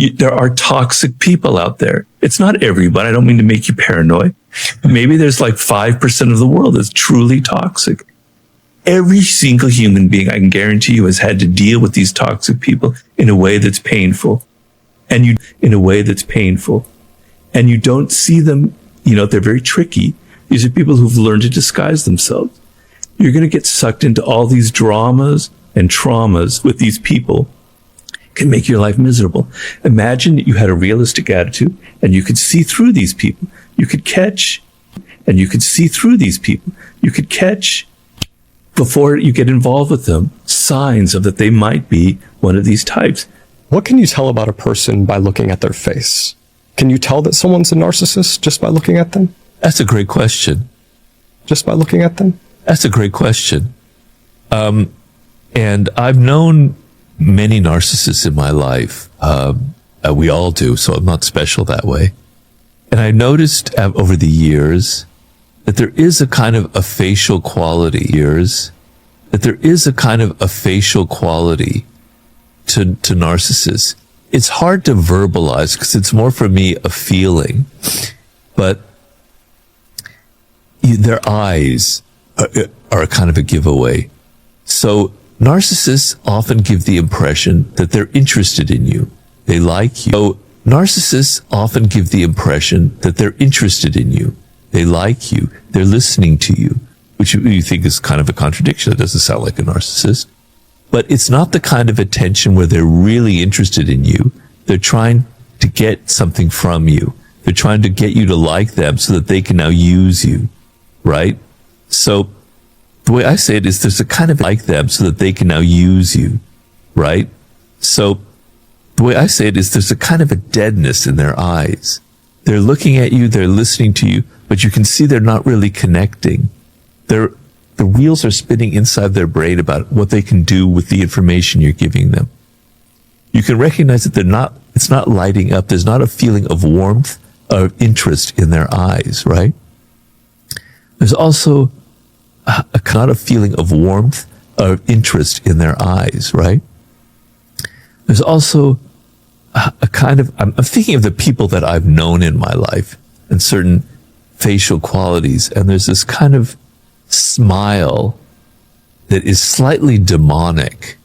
there are toxic people out there. It's not everybody. I don't mean to make you paranoid. Maybe there's like 5% of the world that's truly toxic. Every single human being, I can guarantee you, has had to deal with these toxic people in a way that's painful. And you don't see them, they're very tricky. These are people who've learned to disguise themselves. You're going to get sucked into all these dramas and traumas with these people. It can make your life miserable. Imagine that you had a realistic attitude and you could see through these people. You could catch before you get involved with them, signs of that they might be one of these types. What can you tell about a person by looking at their face? Can you tell that someone's a narcissist just by looking at them? That's a great question. Just by looking at them? That's a great question. And I've known many narcissists in my life. We all do, so I'm not special that way. And I noticed over the years that there is a kind of a facial quality to narcissists. It's hard to verbalize because it's more for me a feeling, but their eyes are kind of a giveaway. So narcissists often give the impression that they're interested in you. They like you. So narcissists often give the impression that they're interested in you. They like you. They're listening to you, which you think is kind of a contradiction. It doesn't sound like a narcissist. But it's not the kind of attention where they're really interested in you. They're trying to get something from you. They're trying to get you to like them so that they can now use you, right? So the way I say it is there's a kind of like them so that they can now use you, right? So the way I say it is there's a kind of a deadness in their eyes. They're looking at you, they're listening to you, but you can see they're not really connecting. The wheels are spinning inside their brain about what they can do with the information you're giving them. You can recognize that it's not lighting up. There's not a feeling of warmth or interest in their eyes, right? There's also not a feeling of warmth or interest in their eyes, right? There's also a kind of, I'm thinking of the people that I've known in my life and certain facial qualities, and there's this kind of smile that is slightly demonic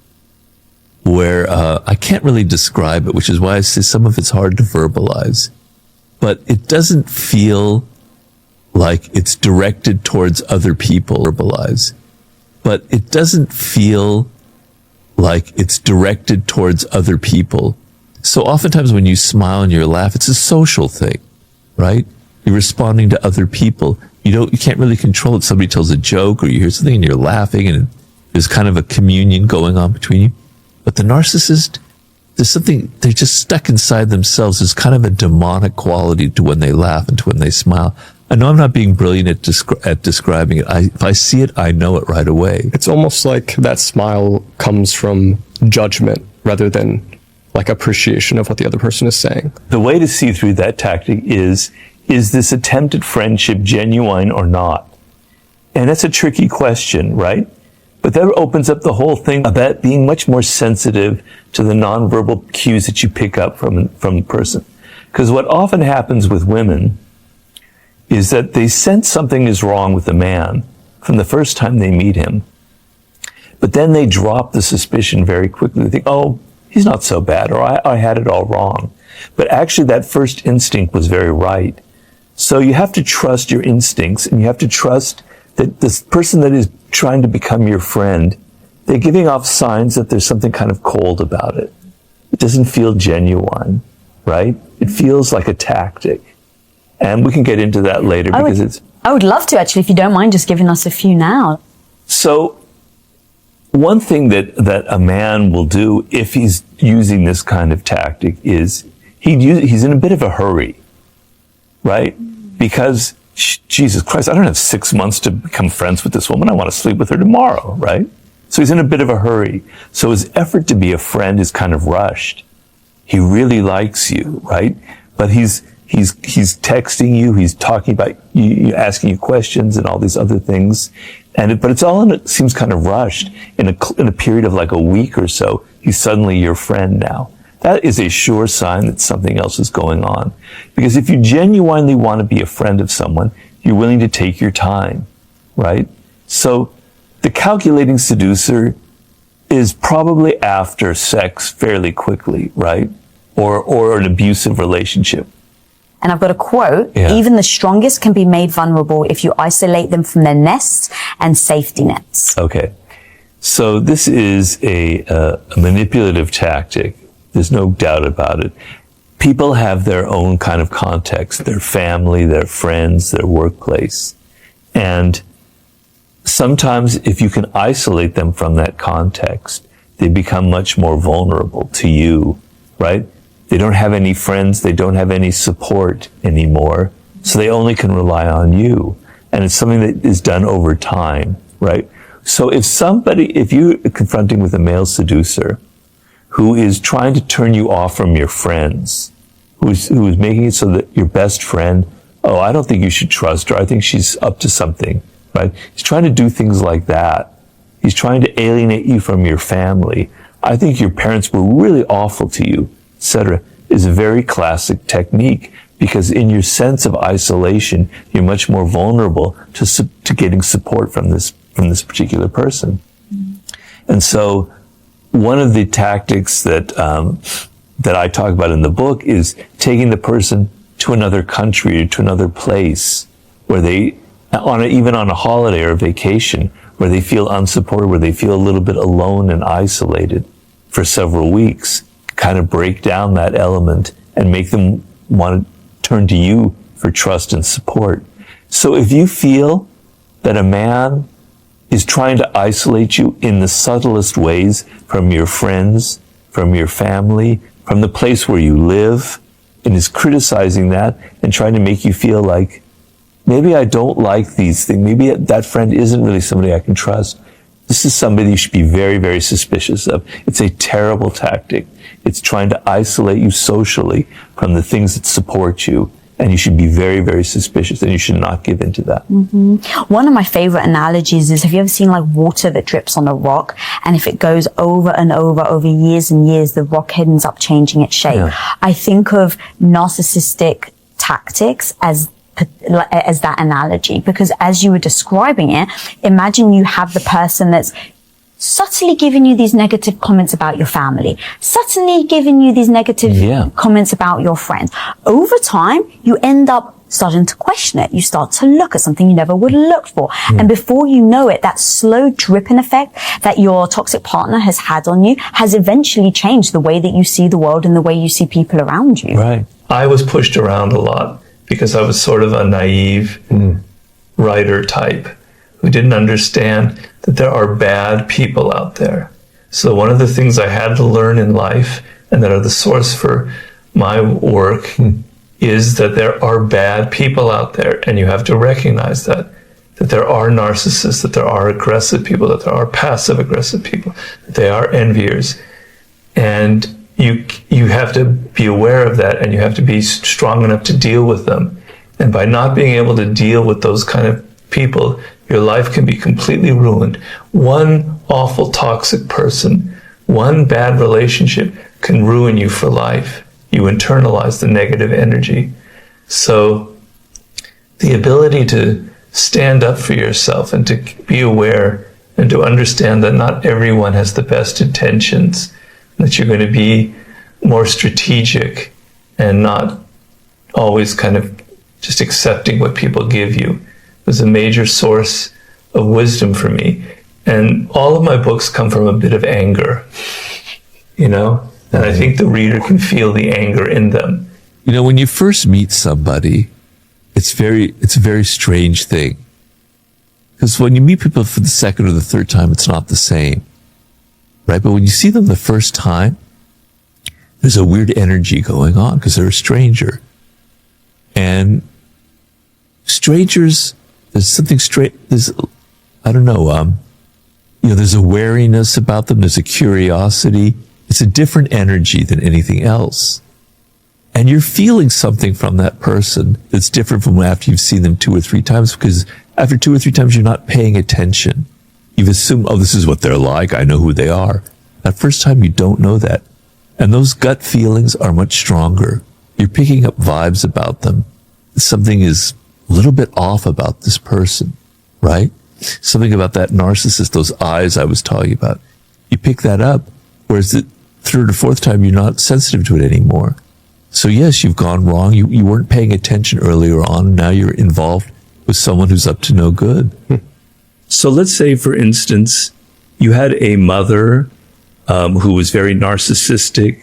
where I can't really describe it, which is why I say some of it's hard to verbalize, but it doesn't feel like it's directed towards other people. But it doesn't feel like it's directed towards other people. So oftentimes when you smile and you laugh, it's a social thing, right? You're responding to other people. You can't really control it. Somebody tells a joke or you hear something and you're laughing and there's kind of a communion going on between you. But the narcissist, there's something, they're just stuck inside themselves. There's kind of a demonic quality to when they laugh and to when they smile. I know I'm not being brilliant at describing it. If I see it, I know it right away. It's almost like that smile comes from judgment rather than like appreciation of what the other person is saying. The way to see through that tactic is this attempt at friendship genuine or not? And that's a tricky question, right? But that opens up the whole thing about being much more sensitive to the nonverbal cues that you pick up from the person. Because what often happens with women is that they sense something is wrong with the man from the first time they meet him. But then they drop the suspicion very quickly. They think, oh, he's not so bad, or I had it all wrong. But actually that first instinct was very right. So you have to trust your instincts, and you have to trust that this person that is trying to become your friend, they're giving off signs that there's something kind of cold about it. It doesn't feel genuine, right? It feels like a tactic. And we can get into that later because I would love to, actually, if you don't mind just giving us a few now. So one thing that a man will do if he's using this kind of tactic is he's in a bit of a hurry, right? Because, Jesus Christ, I don't have 6 months to become friends with this woman. I want to sleep with her tomorrow, right? So he's in a bit of a hurry. So his effort to be a friend is kind of rushed. He really likes you, right? But he's texting you, he's talking about you, asking you questions and all these other things. But it's all it seems kind of rushed. In a period of like a week or so, he's suddenly your friend now. that is a sure sign that something else is going on. Because if you genuinely want to be a friend of someone, you're willing to take your time, right? So the calculating seducer is probably after sex fairly quickly, right? Or an abusive relationship. And I've got a quote, even the strongest can be made vulnerable if you isolate them from their nests and safety nets. Okay. So this is a manipulative tactic. There's no doubt about it. People have their own kind of context, their family, their friends, their workplace. And sometimes if you can isolate them from that context, they become much more vulnerable to you, right? They don't have any friends, they don't have any support anymore, so they only can rely on you. And it's something that is done over time, right? So if you're confronting with a male seducer who is trying to turn you off from your friends, who is making it so that your best friend, oh, I don't think you should trust her, I think she's up to something, right? He's trying to do things like that. He's trying to alienate you from your family. I think your parents were really awful to you, etc., is a very classic technique, because in your sense of isolation, you're much more vulnerable to getting support from this particular person. And so one of the tactics that I talk about in the book is taking the person to another country or to another place where they, even on a holiday or a vacation, where they feel unsupported, where they feel a little bit alone and isolated for several weeks, kind of break down that element and make them want to turn to you for trust and support. So if you feel that a man is trying to isolate you in the subtlest ways from your friends, from your family, from the place where you live, and is criticizing that and trying to make you feel like, maybe I don't like these things, maybe that friend isn't really somebody I can trust, this is somebody you should be very, very suspicious of. It's a terrible tactic. It's trying to isolate you socially from the things that support you. And you should be very, very suspicious, and you should not give in to that. Mm-hmm. One of my favorite analogies is, have you ever seen like water that drips on a rock? And if it goes over and over years and years, the rock ends up changing its shape. Yeah. I think of narcissistic tactics as that analogy, because as you were describing it, imagine you have the person that's subtly giving you these negative comments about your family, subtly giving you these negative comments about your friends. Over time, you end up starting to question it. You start to look at something you never would have looked for. And before you know it, that slow dripping effect that your toxic partner has had on you has eventually changed the way that you see the world and the way you see people around you. Right. I was pushed around a lot because I was sort of a naive writer type who didn't understand that there are bad people out there. So one of the things I had to learn in life, and that are the source for my work, is that there are bad people out there, and you have to recognize that there are narcissists, that there are aggressive people, that there are passive aggressive people, that they are enviers. And you have to be aware of that, and you have to be strong enough to deal with them. And by not being able to deal with those kind of people, your life can be completely ruined. One awful toxic person, one bad relationship can ruin you for life. You internalize the negative energy. So the ability to stand up for yourself and to be aware and to understand that not everyone has the best intentions, that you're going to be more strategic and not always kind of just accepting what people give you, was a major source of wisdom for me. And all of my books come from a bit of anger, you know? And I think the reader can feel the anger in them. You know, when you first meet somebody, it's a very strange thing. Because when you meet people for the second or the third time, it's not the same, right? But when you see them the first time, there's a weird energy going on because they're a stranger. And strangers, there's something there's a wariness about them. There's a curiosity. It's a different energy than anything else. And you're feeling something from that person that's different from after you've seen them 2 or 3 times, because after 2 or 3 times, you're not paying attention. You've assumed, oh, this is what they're like. I know who they are. That first time, you don't know that. And those gut feelings are much stronger. You're picking up vibes about them. Something is a little bit off about this person, right? Something about that narcissist, those eyes I was talking about. You pick that up, whereas the third or fourth time, you're not sensitive to it anymore. So yes, you've gone wrong. You weren't paying attention earlier on. Now you're involved with someone who's up to no good. So let's say, for instance, you had a mother who was very narcissistic,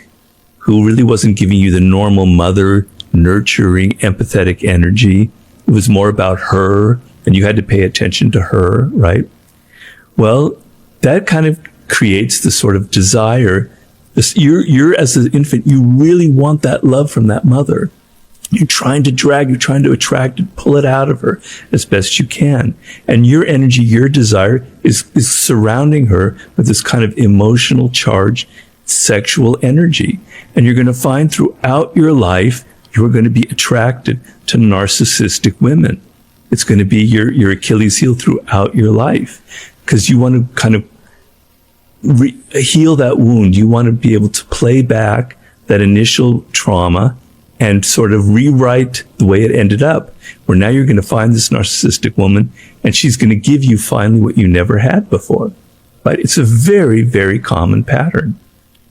who really wasn't giving you the normal mother, nurturing, empathetic energy. It was more about her, and you had to pay attention to her, right? Well, that kind of creates the sort of desire. You're as an infant, you really want that love from that mother. You're trying to drag, you're trying to attract it, pull it out of her as best you can. And your energy, your desire is surrounding her with this kind of emotional charge, sexual energy. And you're going to find throughout your life, you're going to be attracted to narcissistic women. It's going to be your Achilles heel throughout your life, because you want to kind of heal that wound. You want to be able to play back that initial trauma and sort of rewrite the way it ended up, where now you're going to find this narcissistic woman and she's going to give you finally what you never had before, right? It's a very, very common pattern,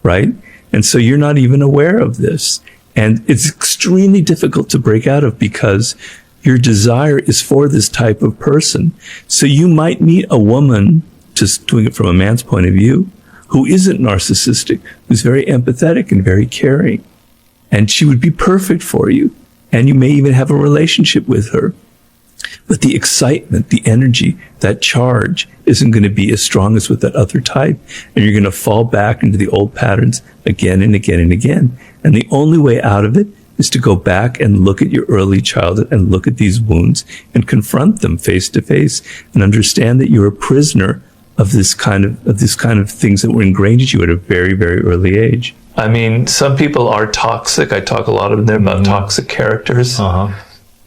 right? And so you're not even aware of this. And it's extremely difficult to break out of, because your desire is for this type of person. So you might meet a woman, just doing it from a man's point of view, who isn't narcissistic, who's very empathetic and very caring. And she would be perfect for you. And you may even have a relationship with her. But the excitement, the energy, that charge isn't going to be as strong as with that other type. And you're going to fall back into the old patterns again and again and again. And the only way out of it is to go back and look at your early childhood and look at these wounds and confront them face to face and understand that you're a prisoner of this kind of things that were ingrained in you at a very, very early age. I mean, some people are toxic. I talk a lot of them about toxic characters.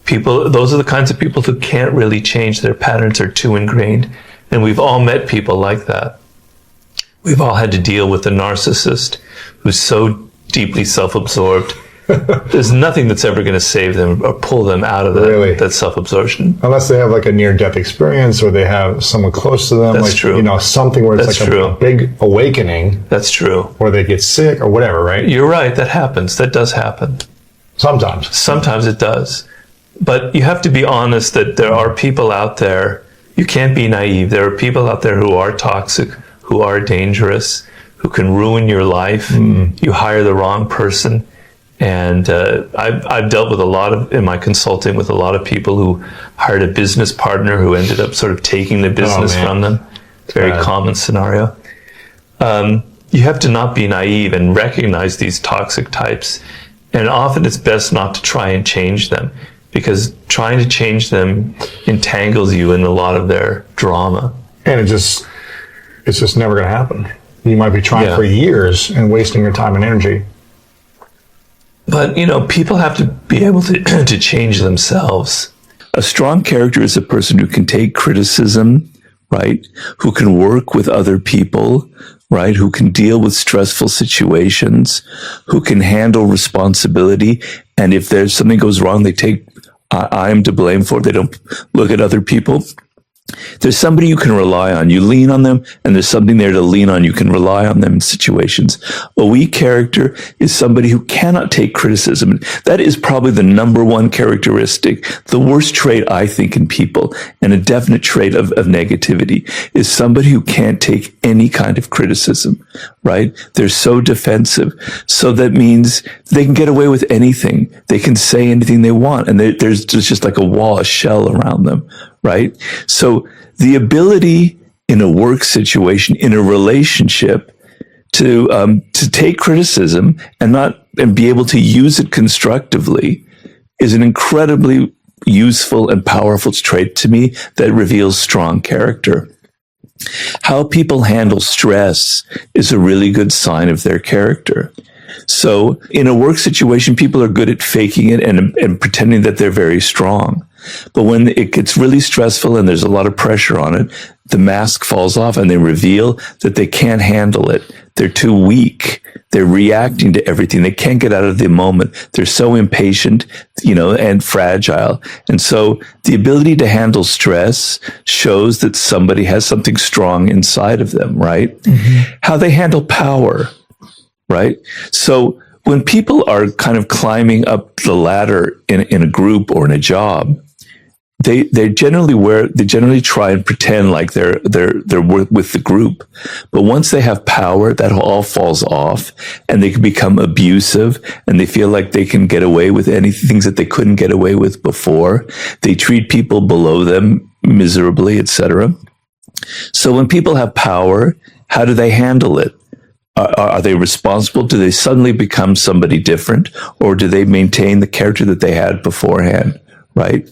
People, those are the kinds of people who can't really change. Their patterns are too ingrained. And we've all met people like that. We've all had to deal with a narcissist who's so deeply self-absorbed. There's nothing that's ever going to save them or pull them out of that self-absorption. Unless they have like a near-death experience, or they have someone close to them. That's like, true. You know, something where it's a big awakening. That's true. Or they get sick or whatever, right? You're right. That happens. That does happen. Sometimes. Sometimes it does. But you have to be honest that there are people out there. You can't be naive. There are people out there who are toxic, who are dangerous, who can ruin your life. You hire the wrong person. And I've dealt with in my consulting with a lot of people who hired a business partner who ended up sort of taking the business from them. Very common scenario. You have to not be naive and recognize these toxic types. And often it's best not to try and change them, because trying to change them entangles you in a lot of their drama. And it's just never going to happen. You might be trying for years and wasting your time and energy. But, people have to be able to change themselves. A strong character is a person who can take criticism, right? Who can work with other people, right? Who can deal with stressful situations, who can handle responsibility. And if there's something goes wrong, they take, I am to blame for it. They don't look at other people. There's somebody you can rely on. You lean on them, and there's something there to lean on. You can rely on them in situations. A weak character is somebody who cannot take criticism. That is probably the number one characteristic, the worst trait, I think, in people, and a definite trait of negativity, is somebody who can't take any kind of criticism, right? They're so defensive. So that means they can get away with anything. They can say anything they want, and there's just like a wall, a shell around them, right? So the ability in a work situation, in a relationship, to take criticism and be able to use it constructively is an incredibly useful and powerful trait to me that reveals strong character. How people handle stress is a really good sign of their character. So in a work situation, people are good at faking it and pretending that they're very strong. But when it gets really stressful and there's a lot of pressure on it, the mask falls off and they reveal that they can't handle it. They're too weak. They're reacting to everything. They can't get out of the moment. They're so impatient, and fragile. And so the ability to handle stress shows that somebody has something strong inside of them, right? Mm-hmm. How they handle power, right? So when people are kind of climbing up the ladder in a group or in a job, they generally try and pretend like they're with the group, but once they have power, that all falls off, and they can become abusive, and they feel like they can get away with things that they couldn't get away with before. They treat people below them miserably, etc. So when people have power, how do they handle it? Are they responsible? Do they suddenly become somebody different, or do they maintain the character that they had beforehand? Right?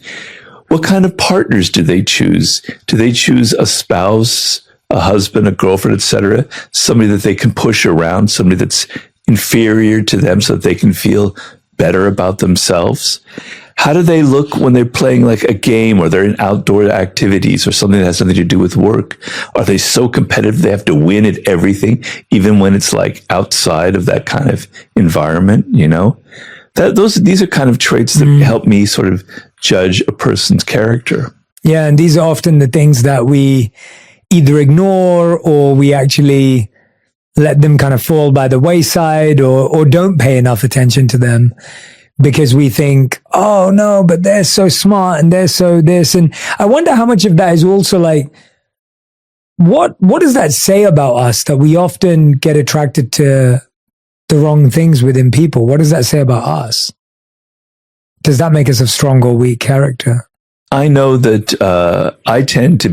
What kind of partners do they choose? Do they choose a spouse, a husband, a girlfriend, etc.? Somebody that they can push around, somebody that's inferior to them so that they can feel better about themselves? How do they look when they're playing like a game, or they're in outdoor activities or something that has something to do with work? Are they so competitive they have to win at everything, even when it's like outside of that kind of environment, These are kind of traits that help me sort of judge a person's character. Yeah, and these are often the things that we either ignore, or we actually let them kind of fall by the wayside, or don't pay enough attention to them because we think, oh no, but they're so smart and they're so this. And I wonder how much of that is also like, what does that say about us, that we often get attracted to the wrong things within people? What does that say about us? Does that make us a strong or weak character? I know that I tend to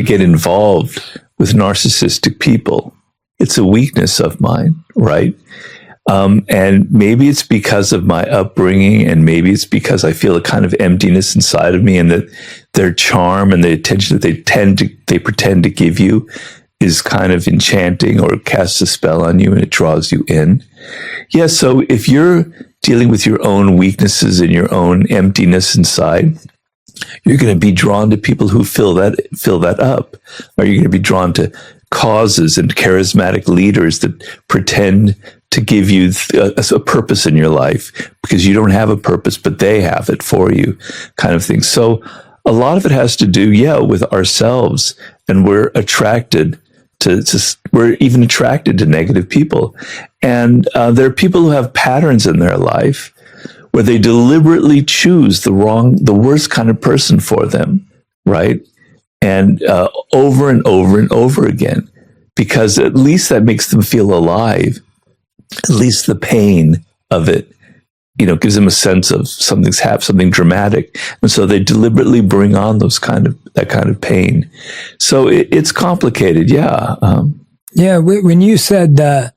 get involved with narcissistic people. It's a weakness of mine, right? And maybe it's because of my upbringing, and maybe it's because I feel a kind of emptiness inside of me, and that their charm and the attention that they pretend to give you is kind of enchanting, or casts a spell on you, and it draws you in. Yeah, so if you're dealing with your own weaknesses and your own emptiness inside, you're going to be drawn to people who fill that up. Or you're going to be drawn to causes and charismatic leaders that pretend to give you a purpose in your life, because you don't have a purpose, but they have it for you, kind of thing. So a lot of it has to do, with ourselves, and we're attracted we're even attracted to negative people. And there are people who have patterns in their life where they deliberately choose the worst kind of person for them, right? And over and over and over again, because at least that makes them feel alive. At least the pain of it, gives them a sense of something dramatic. And so they deliberately bring on that kind of pain. So it's complicated. Yeah. When you said that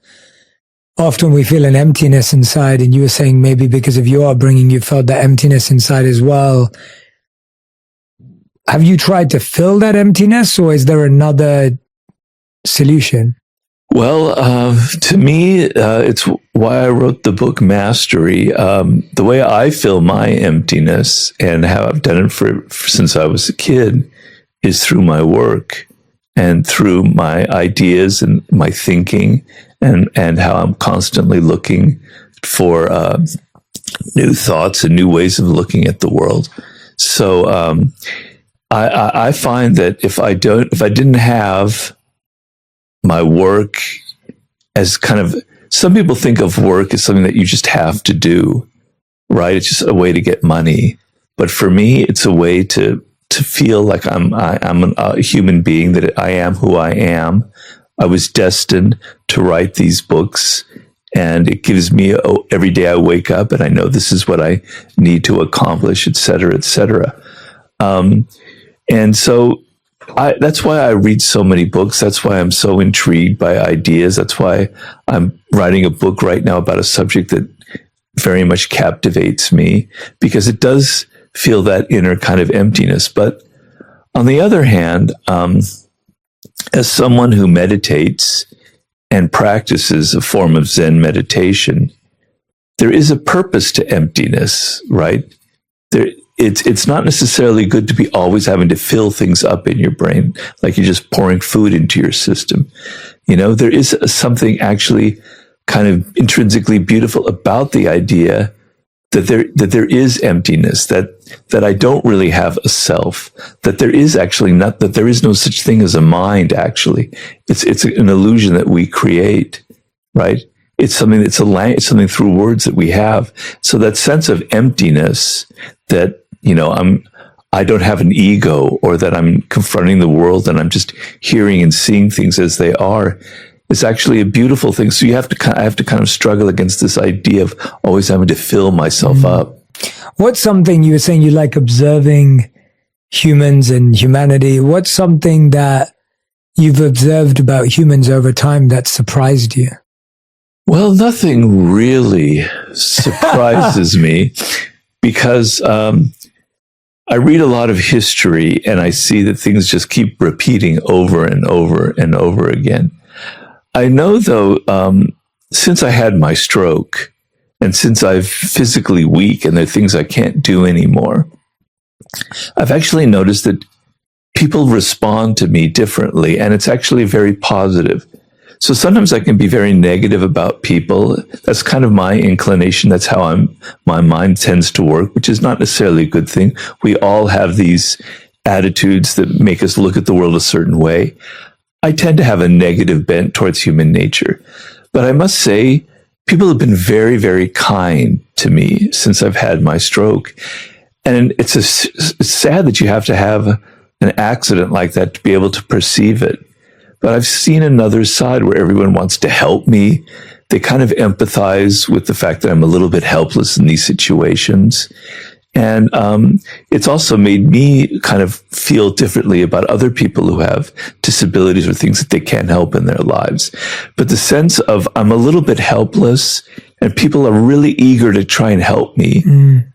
often we feel an emptiness inside, and you were saying maybe because of your upbringing, you felt that emptiness inside as well. Have you tried to fill that emptiness, or is there another solution? Well, to me, it's why I wrote the book Mastery. The way I fill my emptiness, and how I've done it since I was a kid, is through my work and through my ideas and my thinking, and how I'm constantly looking for new thoughts and new ways of looking at the world. So I find that if I didn't have my work as kind of, some people think of work as something that you just have to do, right? It's just a way to get money. But for me, it's a way to feel like I'm a human being, that I am who I am. I was destined to write these books, and it gives me every day I wake up and I know this is what I need to accomplish, et cetera, et cetera. And so that's why I read so many books. That's why I'm so intrigued by ideas. That's why I'm writing a book right now about a subject that very much captivates me, because it does feel that inner kind of emptiness. But on the other hand, as someone who meditates and practices a form of Zen meditation, there is a purpose to emptiness, right? it's not necessarily good to be always having to fill things up in your brain, like you're just pouring food into your system. There is something actually kind of intrinsically beautiful about the idea that there is emptiness, that I don't really have a self, that there is actually that there is no such thing as a mind. Actually, it's an illusion that we create, right? It's something it's something through words that we have. So that sense of emptiness, that I don't have an ego, or that I'm confronting the world and I'm just hearing and seeing things as they are, is actually a beautiful thing. So I have to kind of struggle against this idea of always having to fill myself up. What's something you were saying you like observing humans and humanity? What's something that you've observed about humans over time that surprised you? Well, nothing really surprises me, because I read a lot of history and I see that things just keep repeating over and over and over again. I know, though, since I had my stroke, and since I'm physically weak and there are things I can't do anymore, I've actually noticed that people respond to me differently, and it's actually very positive. So sometimes I can be very negative about people. That's kind of my inclination. That's how my mind tends to work, which is not necessarily a good thing. We all have these attitudes that make us look at the world a certain way. I tend to have a negative bent towards human nature. But I must say, people have been very, very kind to me since I've had my stroke. And it's sad that you have to have an accident like that to be able to perceive it. But I've seen another side where everyone wants to help me. They kind of empathize with the fact that I'm a little bit helpless in these situations. And it's also made me kind of feel differently about other people who have disabilities or things that they can't help in their lives. But the sense of I'm a little bit helpless and people are really eager to try and help me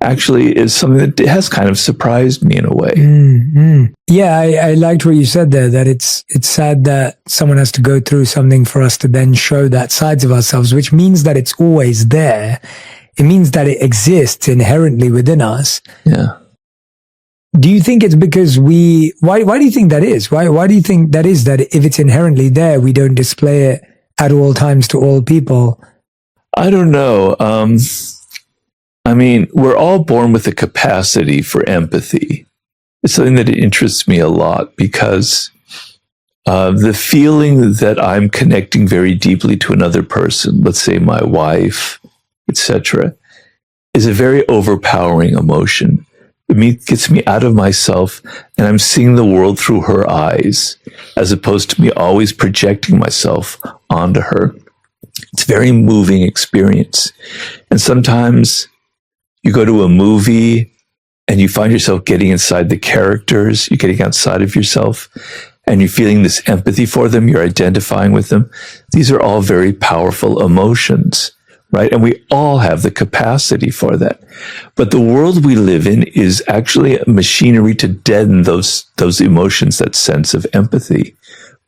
actually is something that has kind of surprised me in a way. Yeah, I liked what you said there, that it's sad that someone has to go through something for us to then show that sides of ourselves, which means that it's always there. It means that it exists inherently within us. Yeah. Do you think it's because why do you think that is? Why do you think that is, that if it's inherently there, we don't display it at all times to all people? I don't know. I mean, we're all born with a capacity for empathy. It's something that interests me a lot, because the feeling that I'm connecting very deeply to another person, let's say my wife, etc., is a very overpowering emotion. It gets me out of myself, and I'm seeing the world through her eyes, as opposed to me always projecting myself onto her. It's a very moving experience. And sometimes you go to a movie and you find yourself getting inside the characters, you're getting outside of yourself, and you're feeling this empathy for them, you're identifying with them. These are all very powerful emotions, right? And we all have the capacity for that. But the world we live in is actually a machinery to deaden those emotions, that sense of empathy,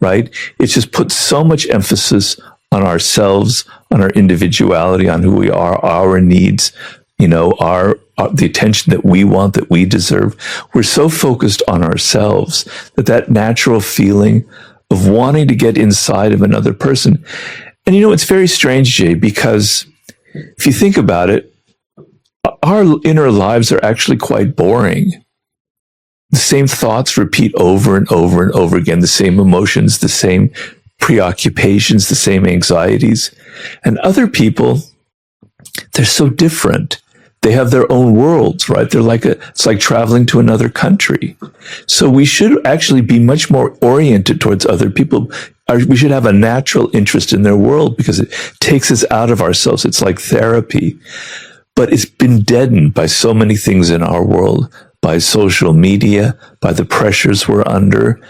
right? It's just put so much emphasis on ourselves, on our individuality, on who we are, our needs, the attention that we want, that we deserve. We're so focused on ourselves that natural feeling of wanting to get inside of another person. And it's very strange, Jay, because if you think about it, our inner lives are actually quite boring. The same thoughts repeat over and over and over again, the same emotions, the same preoccupations, the same anxieties. And other people, they're so different. They have their own worlds, right? It's like traveling to another country. So we should actually be much more oriented towards other people. We should have a natural interest in their world, because it takes us out of ourselves. It's like therapy. But it's been deadened by so many things in our world, by social media, by the pressures we're under,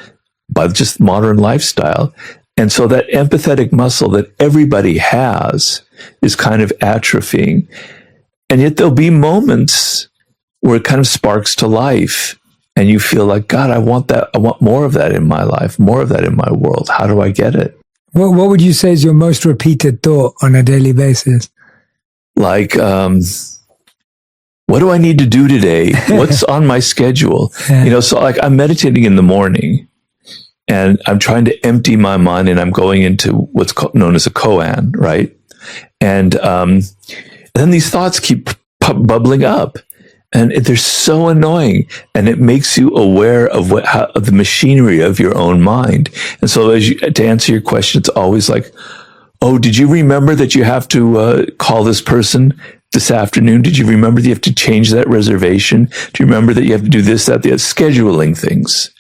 by just modern lifestyle. And so that empathetic muscle that everybody has is kind of atrophying. And yet there'll be moments where it kind of sparks to life, and you feel like, God, I want that. I want more of that in my life, more of that in my world. How do I get it? What would you say is your most repeated thought on a daily basis? Like, what do I need to do today? What's on my schedule? So like I'm meditating in the morning and I'm trying to empty my mind, and I'm going into what's known as a koan, right? And then these thoughts keep bubbling up, and they're so annoying, and it makes you aware of of the machinery of your own mind. And so to answer your question, it's always like, oh, did you remember that you have to call this person this afternoon? Did you remember that you have to change that reservation? Do you remember that you have to do this, that, the other? Scheduling things.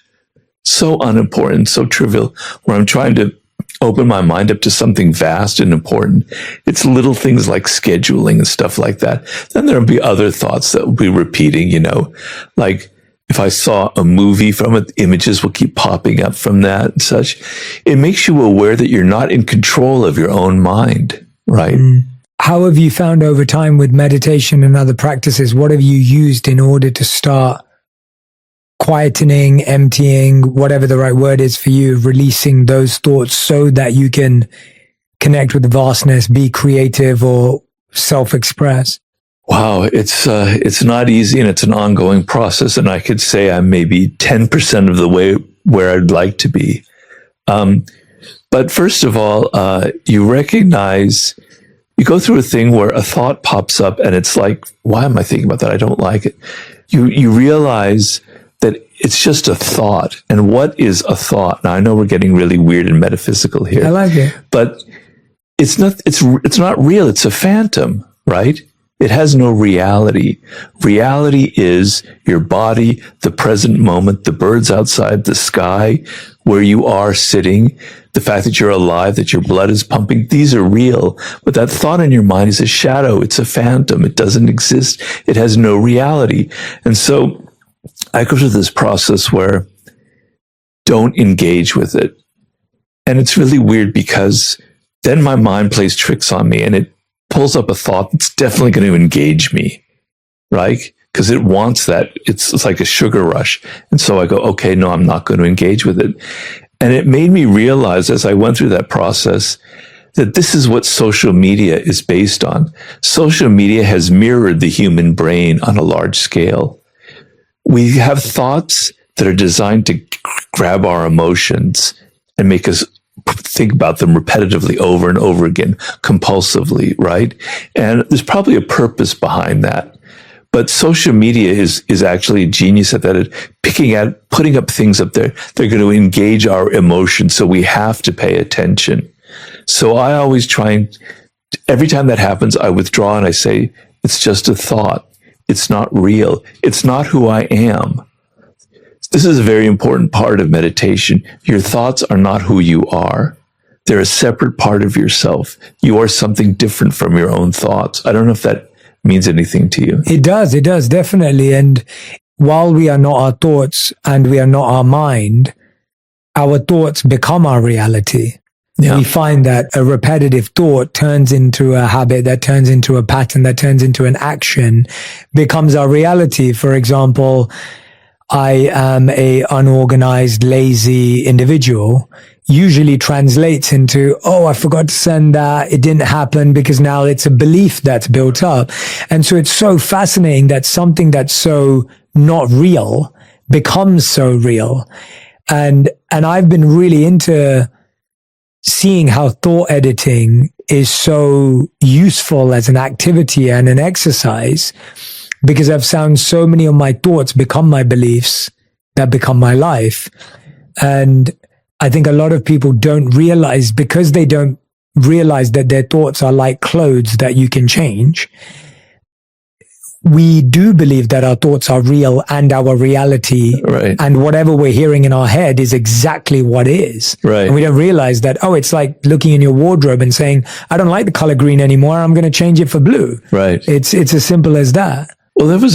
So unimportant, so trivial, where I'm trying to open my mind up to something vast and important. It's little things like scheduling and stuff like that. Then there'll be other thoughts that will be repeating, like if I saw a movie from it, images will keep popping up from that and such. It makes you aware that you're not in control of your own mind, right? How have you found over time with meditation and other practices, what have you used in order to start quietening, emptying, whatever the right word is for you, releasing those thoughts so that you can connect with the vastness, be creative or self-express? Wow, it's not easy, and it's an ongoing process. And I could say I'm maybe 10% of the way where I'd like to be. But first of all, you recognize, you go through a thing where a thought pops up and it's like, why am I thinking about that? I don't like it. You realize that it's just a thought. And what is a thought? Now, I know we're getting really weird and metaphysical here. I like it. But it's not real. It's a phantom, right? It has no reality. Reality is your body, the present moment, the birds outside, the sky, where you are sitting, the fact that you're alive, that your blood is pumping. These are real. But that thought in your mind is a shadow. It's a phantom. It doesn't exist. It has no reality. And so I go through this process where don't engage with it. And it's really weird because then my mind plays tricks on me and it pulls up a thought that's definitely going to engage me, right? Because it wants that. It's like a sugar rush. And so I go, okay, no, I'm not going to engage with it. And it made me realize as I went through that process that this is what social media is based on. Social media has mirrored the human brain on a large scale. We have thoughts that are designed to grab our emotions and make us think about them repetitively over and over again, compulsively, right? And there's probably a purpose behind that. But social media is actually a genius at that, at putting up things up there. They're going to engage our emotions, so we have to pay attention. So I always try and, every time that happens, I withdraw and I say, it's just a thought. It's not real. It's not who I am. This is a very important part of meditation. Your thoughts are not who you are. They're a separate part of yourself. You are something different from your own thoughts. I don't know if that means anything to you. It does, definitely. And while we are not our thoughts and we are not our mind, our thoughts become our reality. Yeah. We find that a repetitive thought turns into a habit, that turns into a pattern, that turns into an action, becomes our reality. For example, I am a unorganized, lazy individual, usually translates into, oh, I forgot to send that. It didn't happen, because now it's a belief that's built up. And so it's so fascinating that something that's so not real becomes so real. And I've been really into seeing how thought editing is so useful as an activity and an exercise, because I've found so many of my thoughts become my beliefs that become my life. And I think a lot of people don't realize, because they don't realize that their thoughts are like clothes that you can change. We do believe that our thoughts are real and our reality, right, and whatever we're hearing in our head is exactly what is. Right. And we don't realize that, oh, it's like looking in your wardrobe and saying, I don't like the color green anymore. I'm going to change it for blue. Right. It's as simple as that. Well, there was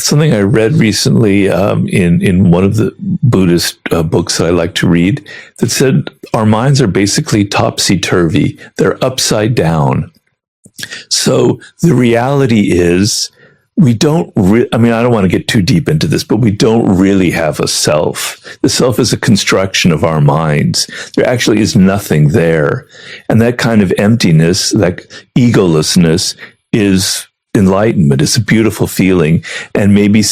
something I read recently in one of the Buddhist books that I like to read that said our minds are basically topsy-turvy. They're upside down. So the reality is we don't I don't want to get too deep into this, but we don't really have a self. The self is a construction of our minds. There actually is nothing there. And that kind of emptiness, that egolessness, is enlightenment. It's a beautiful feeling. And maybe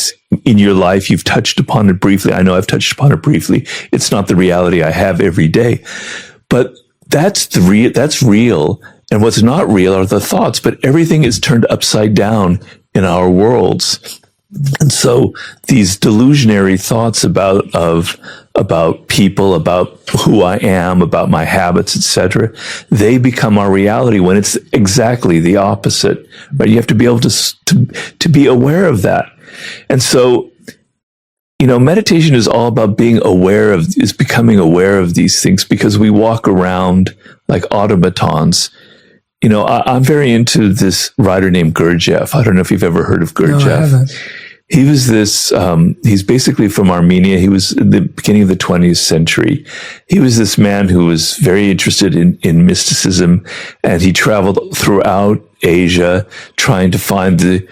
in your life, you've touched upon it briefly. I know I've touched upon it briefly. It's not the reality I have every day, but that's real. And what's not real are the thoughts, but everything is turned upside down in our worlds. And so these delusionary thoughts about people, about who I am, about my habits, etc., they become our reality when it's exactly the opposite. Right? You have to be able to be aware of that. And so, meditation is all about becoming aware of these things, because we walk around like automatons. I'm very into this writer named Gurdjieff. I don't know if you've ever heard of Gurdjieff. No, I haven't. He was he's basically from Armenia. He was in the beginning of the 20th century. He was this man who was very interested in mysticism, and he traveled throughout Asia trying to find the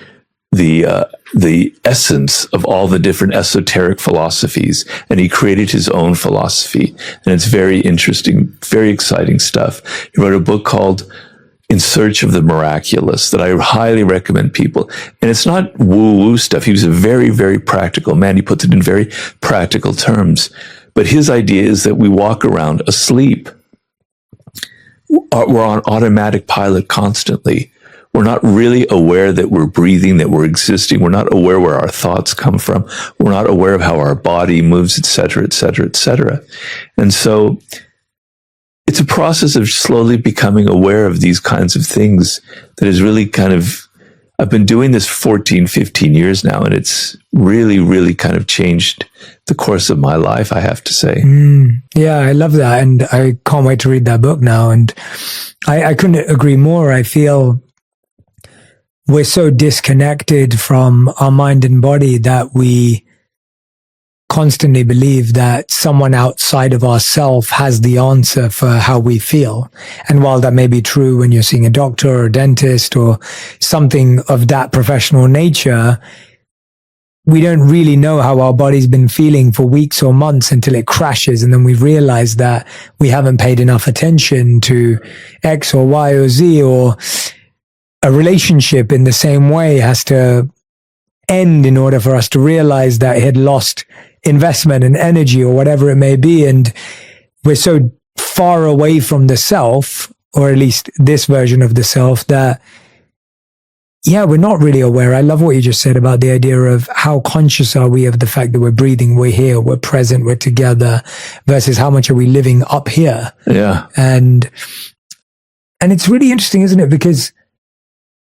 essence of all the different esoteric philosophies. And he created his own philosophy. And it's very interesting, very exciting stuff. He wrote a book called In Search of the Miraculous that I highly recommend people. And it's not woo-woo stuff. He was a very, very practical man. He puts it in very practical terms. But his idea is that we walk around asleep. We're on automatic pilot constantly. We're not really aware that we're breathing, that we're existing. We're not aware where our thoughts come from. We're not aware of how our body moves, et cetera, et cetera, et cetera. And so it's a process of slowly becoming aware of these kinds of things that is really I've been doing this 14, 15 years now, and it's really, really kind of changed the course of my life, I have to say. Yeah, I love that. And I can't wait to read that book now. And I couldn't agree more. I feel we're so disconnected from our mind and body that we constantly believe that someone outside of ourselves has the answer for how we feel. And while that may be true when you're seeing a doctor or a dentist or something of that professional nature, we don't really know how our body's been feeling for weeks or months until it crashes. And then we realize that we haven't paid enough attention to X or Y or Z, or a relationship in the same way has to end in order for us to realize that it had lost investment and energy or whatever it may be. And we're so far away from the self, or at least this version of the self, that we're not really aware. I love what you just said about the idea of how conscious are we of the fact that we're breathing, we're here, we're present, we're together, versus how much are we living up here. Yeah. And it's really interesting, isn't it? Because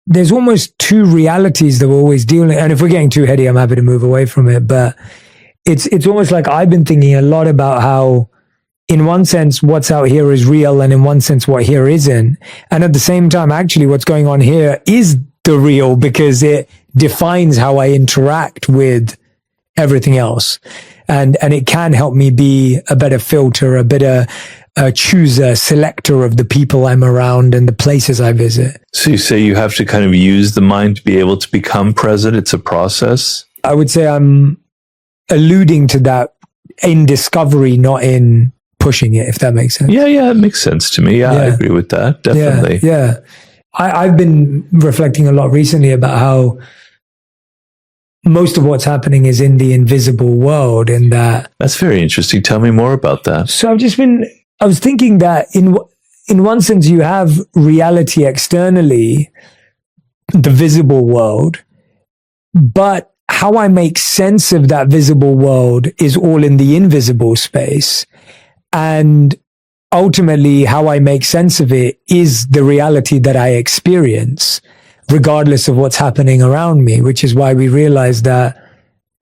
there's almost two realities that we're always dealing. And if we're getting too heady, I'm happy to move away from it. But it's almost like I've been thinking a lot about how, in one sense, what's out here is real, and in one sense, what here isn't. And at the same time, actually, what's going on here is the real, because it defines how I interact with everything else. And it can help me be a better filter, a better chooser, selector of the people I'm around and the places I visit. So you say you have to kind of use the mind to be able to become present. It's a process. I would say I'm alluding to that in discovery, not in pushing it, if that makes sense. Yeah, it makes sense to me. Yeah, I agree with that. Definitely. Yeah. I've been reflecting a lot recently about how most of what's happening is in the invisible world, and that's very interesting. Tell me more about that. So I was thinking that in one sense you have reality externally, the visible world, but how I make sense of that visible world is all in the invisible space. And ultimately, how I make sense of it is the reality that I experience, regardless of what's happening around me, which is why we realize that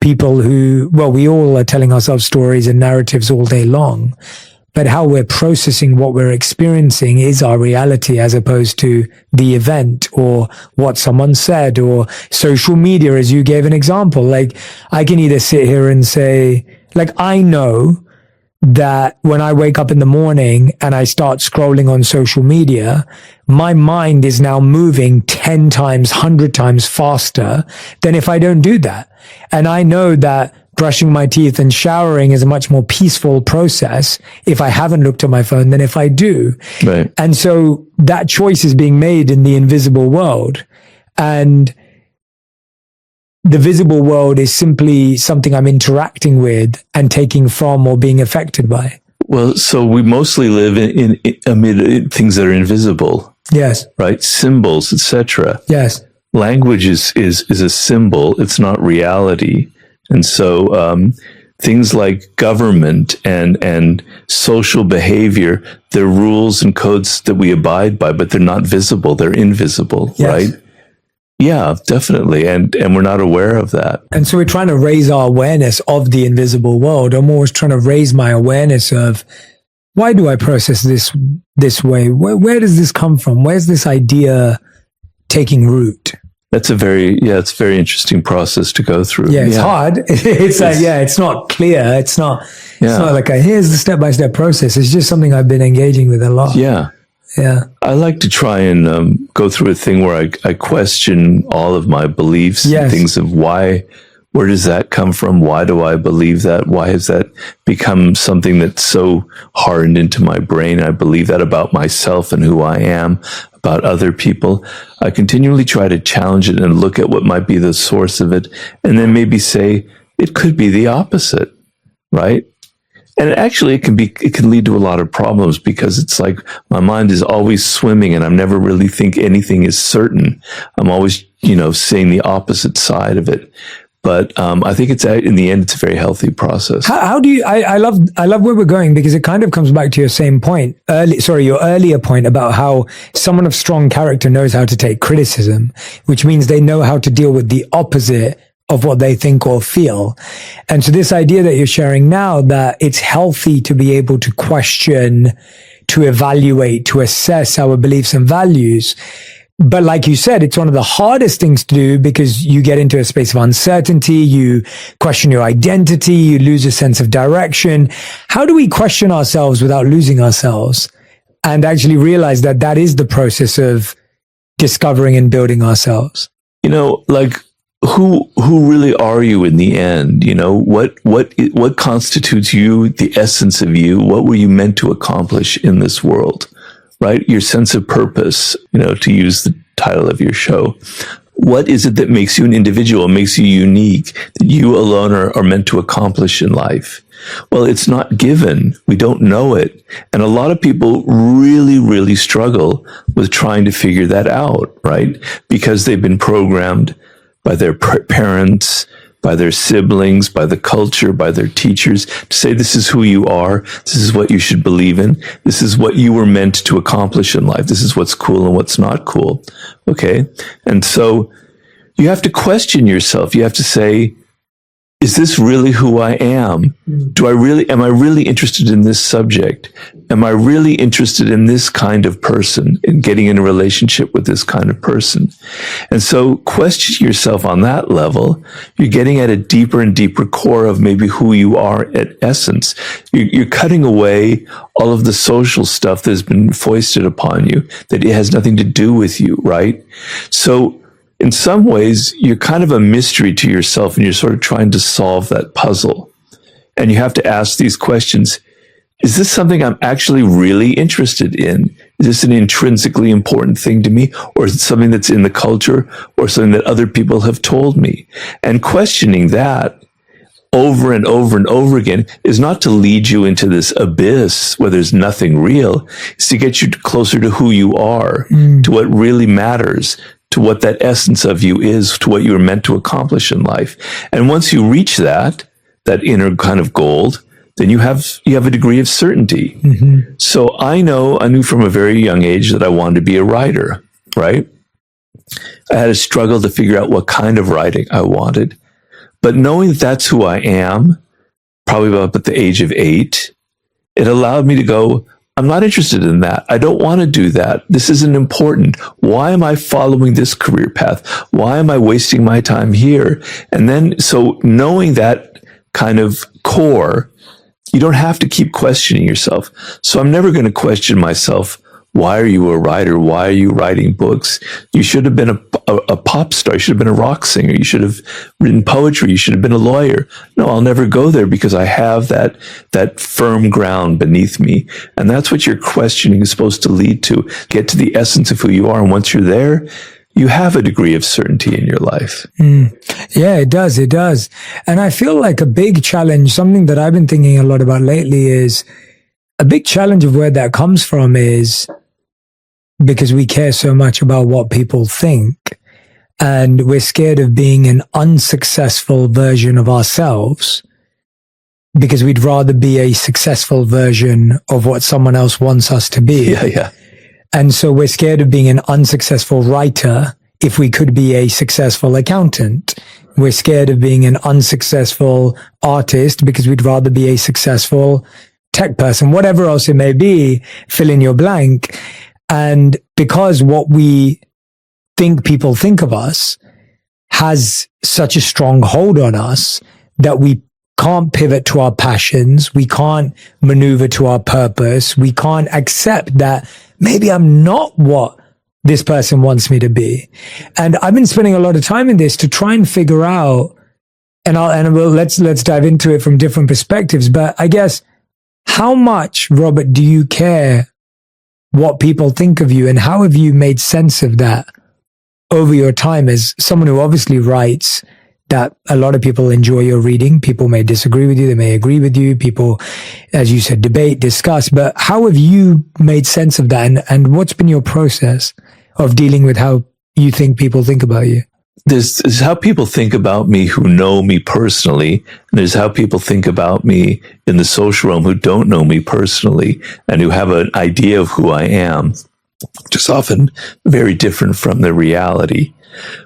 people we all are telling ourselves stories and narratives all day long, but how we're processing what we're experiencing is our reality, as opposed to the event or what someone said or social media, as you gave an example. Like, I can either sit here and say, like, I know that when I wake up in the morning and I start scrolling on social media, my mind is now moving 10 times, 100 times faster than if I don't do that. And I know that brushing my teeth and showering is a much more peaceful process if I haven't looked at my phone than if I do. Right. And so that choice is being made in the invisible world. And the visible world is simply something I'm interacting with and taking from or being affected by. Well, so we mostly live in amid things that are invisible, Yes. right? Symbols, etc. Yes. Language is a symbol. It's not reality. And so things like government and social behavior, they're rules and codes that we abide by, but they're not visible. They're invisible, Yes. right? Yeah, definitely. And we're not aware of that. And so we're trying to raise our awareness of the invisible world. I'm always trying to raise my awareness of, why do I process this way? Where does this come from? Where's this idea taking root? It's a very interesting process to go through. Yeah, it's hard. It's like, it's not clear. It's not like here's the step-by-step process. It's just something I've been engaging with a lot. Yeah. Yeah. I like to try and go through a thing where I question all of my beliefs and things of where does that come from? Why do I believe that? Why has that become something that's so hardened into my brain? I believe that about myself and who I am, about other people. I continually try to challenge it and look at what might be the source of it, and then maybe say it could be the opposite, right? And actually, it can lead to a lot of problems, because it's like my mind is always swimming, and I never really think anything is certain. I'm always, seeing the opposite side of it. But I think in the end, it's a very healthy process. How do you? I love where we're going, because it kind of comes back to your same point, your earlier point about how someone of strong character knows how to take criticism, which means they know how to deal with the opposite of what they think or feel. And so this idea that you're sharing now, that it's healthy to be able to question, to evaluate, to assess our beliefs and values. But like you said, it's one of the hardest things to do, because you get into a space of uncertainty, you question your identity, you lose a sense of direction. How do we question ourselves without losing ourselves, and actually realize that that is the process of discovering and building ourselves? Who really are you in the end? What constitutes you, the essence of you? What were you meant to accomplish in this world, right? Your sense of purpose, to use the title of your show. What is it that makes you an individual, makes you unique, that you alone are meant to accomplish in life? Well, it's not given. We don't know it. And a lot of people really, really struggle with trying to figure that out, right? Because they've been programmed by their parents, by their siblings, by the culture, by their teachers, to say, this is who you are, this is what you should believe in, this is what you were meant to accomplish in life, this is what's cool and what's not cool, okay? And so you have to question yourself. You have to say, is this really who I am? Am I really interested in this subject? Am I really interested in this kind of person, in getting in a relationship with this kind of person? And so question yourself on that level. You're getting at a deeper and deeper core of maybe who you are at essence. You're cutting away all of the social stuff that's been foisted upon you, that it has nothing to do with you, right? So in some ways, you're kind of a mystery to yourself, and you're sort of trying to solve that puzzle. And you have to ask these questions. Is this something I'm actually really interested in? Is this an intrinsically important thing to me? Or is it something that's in the culture, or something that other people have told me? And questioning that over and over and over again is not to lead you into this abyss where there's nothing real. It's to get you closer to who you are, to what really matters, to what that essence of you is, to what you were meant to accomplish in life. And once you reach that inner kind of gold, then you have a degree of certainty. Mm-hmm. So I knew from a very young age that I wanted to be a writer, right? I had a struggle to figure out what kind of writing I wanted. But knowing that that's who I am, probably about the age of 8, it allowed me to go, I'm not interested in that. I don't want to do that. This isn't important. Why am I following this career path? Why am I wasting my time here? And then, so knowing that kind of core, you don't have to keep questioning yourself. So I'm never going to question myself. Why are you a writer? Why are you writing books? You should have been a pop star. You should have been a rock singer. You should have written poetry. You should have been a lawyer. No, I'll never go there, because I have that firm ground beneath me. And that's what your questioning is supposed to lead to. Get to the essence of who you are. And once you're there, you have a degree of certainty in your life. Yeah, it does. It does. And I feel like a big challenge, something that I've been thinking a lot about lately, is a big challenge of where that comes from is because we care so much about what people think, and we're scared of being an unsuccessful version of ourselves because we'd rather be a successful version of what someone else wants us to be. Yeah. And so we're scared of being an unsuccessful writer if we could be a successful accountant. We're scared of being an unsuccessful artist because we'd rather be a successful tech person, whatever else it may be, fill in your blank. And because what we think people think of us has such a strong hold on us that we can't pivot to our passions, we can't maneuver to our purpose, we can't accept that maybe I'm not what this person wants me to be. And I've been spending a lot of time in this to try and figure out, let's dive into it from different perspectives. But I guess, how much, Robert, do you care what people think of you, and how have you made sense of that over your time as someone who obviously writes? That a lot of people enjoy your reading. People may disagree with you. They may agree with you. People, as you said, debate, discuss. But how have you made sense of that? And what's been your process of dealing with how you think people think about you? There's how people think about me who know me personally, and there's how people think about me in the social realm who don't know me personally and who have an idea of who I am, which is often very different from the reality.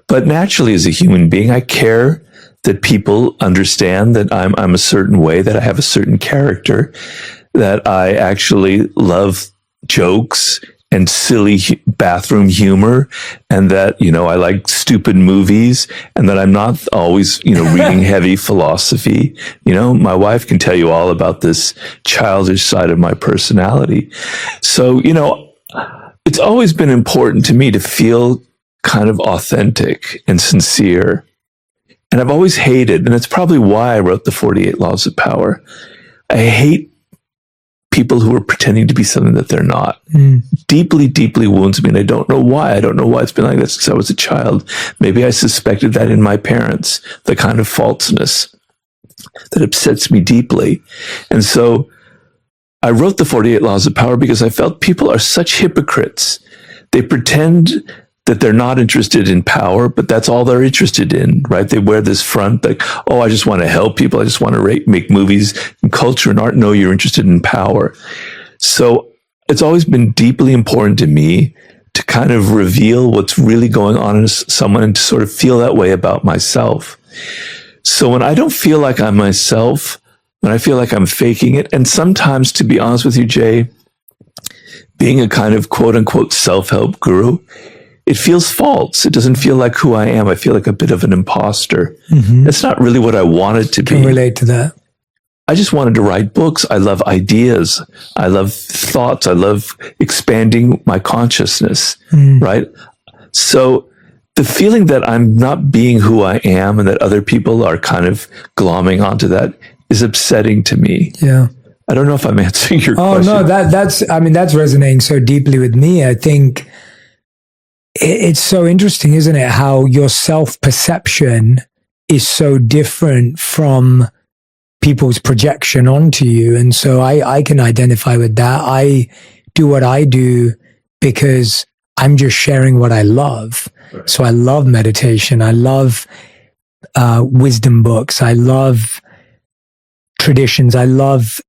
But naturally, as a human being, I care that people understand that I'm a certain way, that I have a certain character, that I actually love jokes and silly bathroom humor, and that, I like stupid movies, and that I'm not always, reading heavy philosophy. My wife can tell you all about this childish side of my personality. So, it's always been important to me to feel kind of authentic and sincere. And I've always hated, and it's probably why I wrote the 48 Laws of Power. I hate people who are pretending to be something that they're not. Deeply, deeply wounds me, and I don't know why. I don't know why it's been like that since I was a child. Maybe I suspected that in my parents, the kind of falseness that upsets me deeply. And so I wrote the 48 Laws of Power because I felt people are such hypocrites. They pretend that they're not interested in power, but that's all they're interested in, right? They wear this front like, oh, I just want to help people. I just want to make movies and culture and art. No, you're interested in power. So it's always been deeply important to me to kind of reveal what's really going on in someone and to sort of feel that way about myself. So when I don't feel like I'm myself, when I feel like I'm faking it, and sometimes, to be honest with you, Jay, being a kind of quote unquote self-help guru, it feels false. It doesn't feel like who I am. I feel like a bit of an imposter. That's not really what I wanted to be. Can relate to that. I just wanted to write books. I love ideas. I love thoughts. I love expanding my consciousness, right? So the feeling that I'm not being who I am and that other people are kind of glomming onto that is upsetting to me. Yeah. I don't know if I'm answering your question. Oh, no, that's resonating so deeply with me. I think it's so interesting, isn't it? How your self-perception is so different from people's projection onto you. And so I can identify with that. I do what I do because I'm just sharing what I love. Right. So I love meditation. I love wisdom books. I love traditions. I love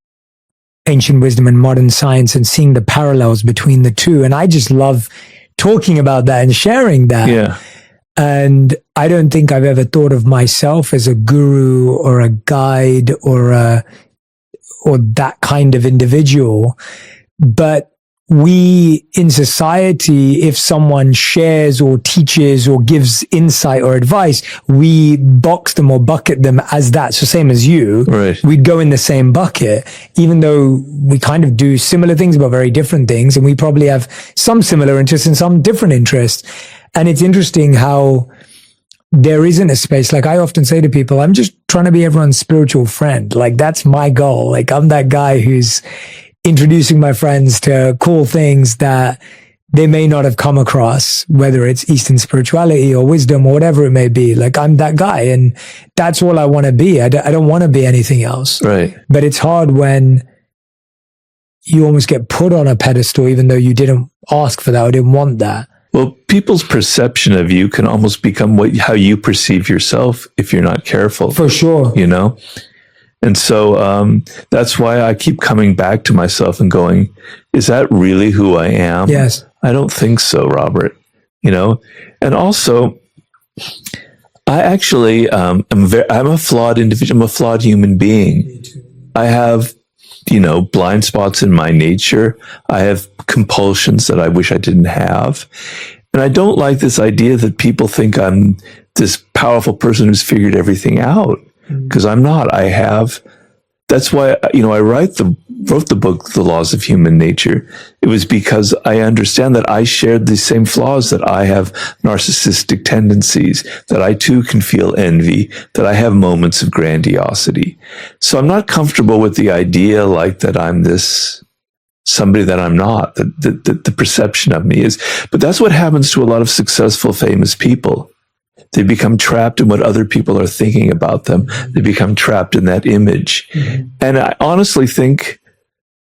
ancient wisdom and modern science and seeing the parallels between the two. And I just love talking about that and sharing that. Yeah. And I don't think I've ever thought of myself as a guru or a guide or that kind of individual. But we in society, if someone shares or teaches or gives insight or advice, we box them or bucket them as that. So same as you, right. We'd go in the same bucket, even though we kind of do similar things, but very different things. And we probably have some similar interests and some different interests. And it's interesting how there isn't a space. Like I often say to people, I'm just trying to be everyone's spiritual friend. Like that's my goal. Like I'm that guy who's introducing my friends to cool things that they may not have come across, whether it's Eastern spirituality or wisdom or whatever it may be. Like, I'm that guy, and that's all I want to be. I don't want to be anything else. Right. But it's hard when you almost get put on a pedestal, even though you didn't ask for that or didn't want that. Well, people's perception of you can almost become how you perceive yourself if you're not careful. For sure. You know? And so that's why I keep coming back to myself and going, is that really who I am? Yes. I don't think so, Robert. You know? And also, I actually I'm a flawed individual. I'm a flawed human being. I have, blind spots in my nature. I have compulsions that I wish I didn't have. And I don't like this idea that people think I'm this powerful person who's figured everything out, because I'm not. That's why, I wrote the book, The Laws of Human Nature. It was because I understand that I shared the same flaws, that I have narcissistic tendencies, that I too can feel envy, that I have moments of grandiosity. So I'm not comfortable with the idea like that I'm this somebody that I'm not, that the perception of me is. But that's what happens to a lot of successful, famous people. They become trapped in what other people are thinking about them. They become trapped in that image. And I honestly think,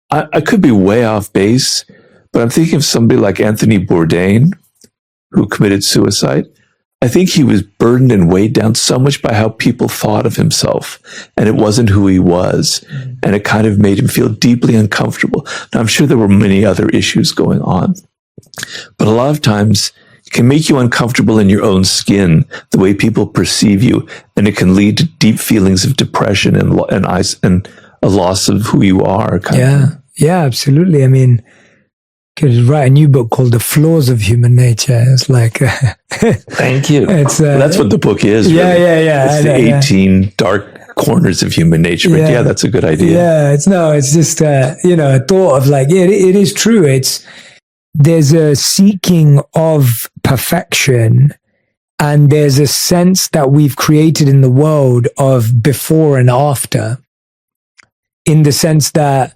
I could be way off base, but I'm thinking of somebody like Anthony Bourdain, who committed suicide. I think he was burdened and weighed down so much by how people thought of himself, and it wasn't who he was. And it kind of made him feel deeply uncomfortable. Now, I'm sure there were many other issues going on, but a lot of times it can make you uncomfortable in your own skin, the way people perceive you, and it can lead to deep feelings of depression and a loss of who you are. Yeah, absolutely. I mean, could write a new book called The Flaws of Human Nature. It's like, thank you. It's that's what the book is. Yeah, really. yeah. It's the 18 dark corners of human nature. But yeah, that's a good idea. Yeah, it's just a thought of like, it is true. There's a seeking of perfection, and there's a sense that we've created in the world of before and after, in the sense that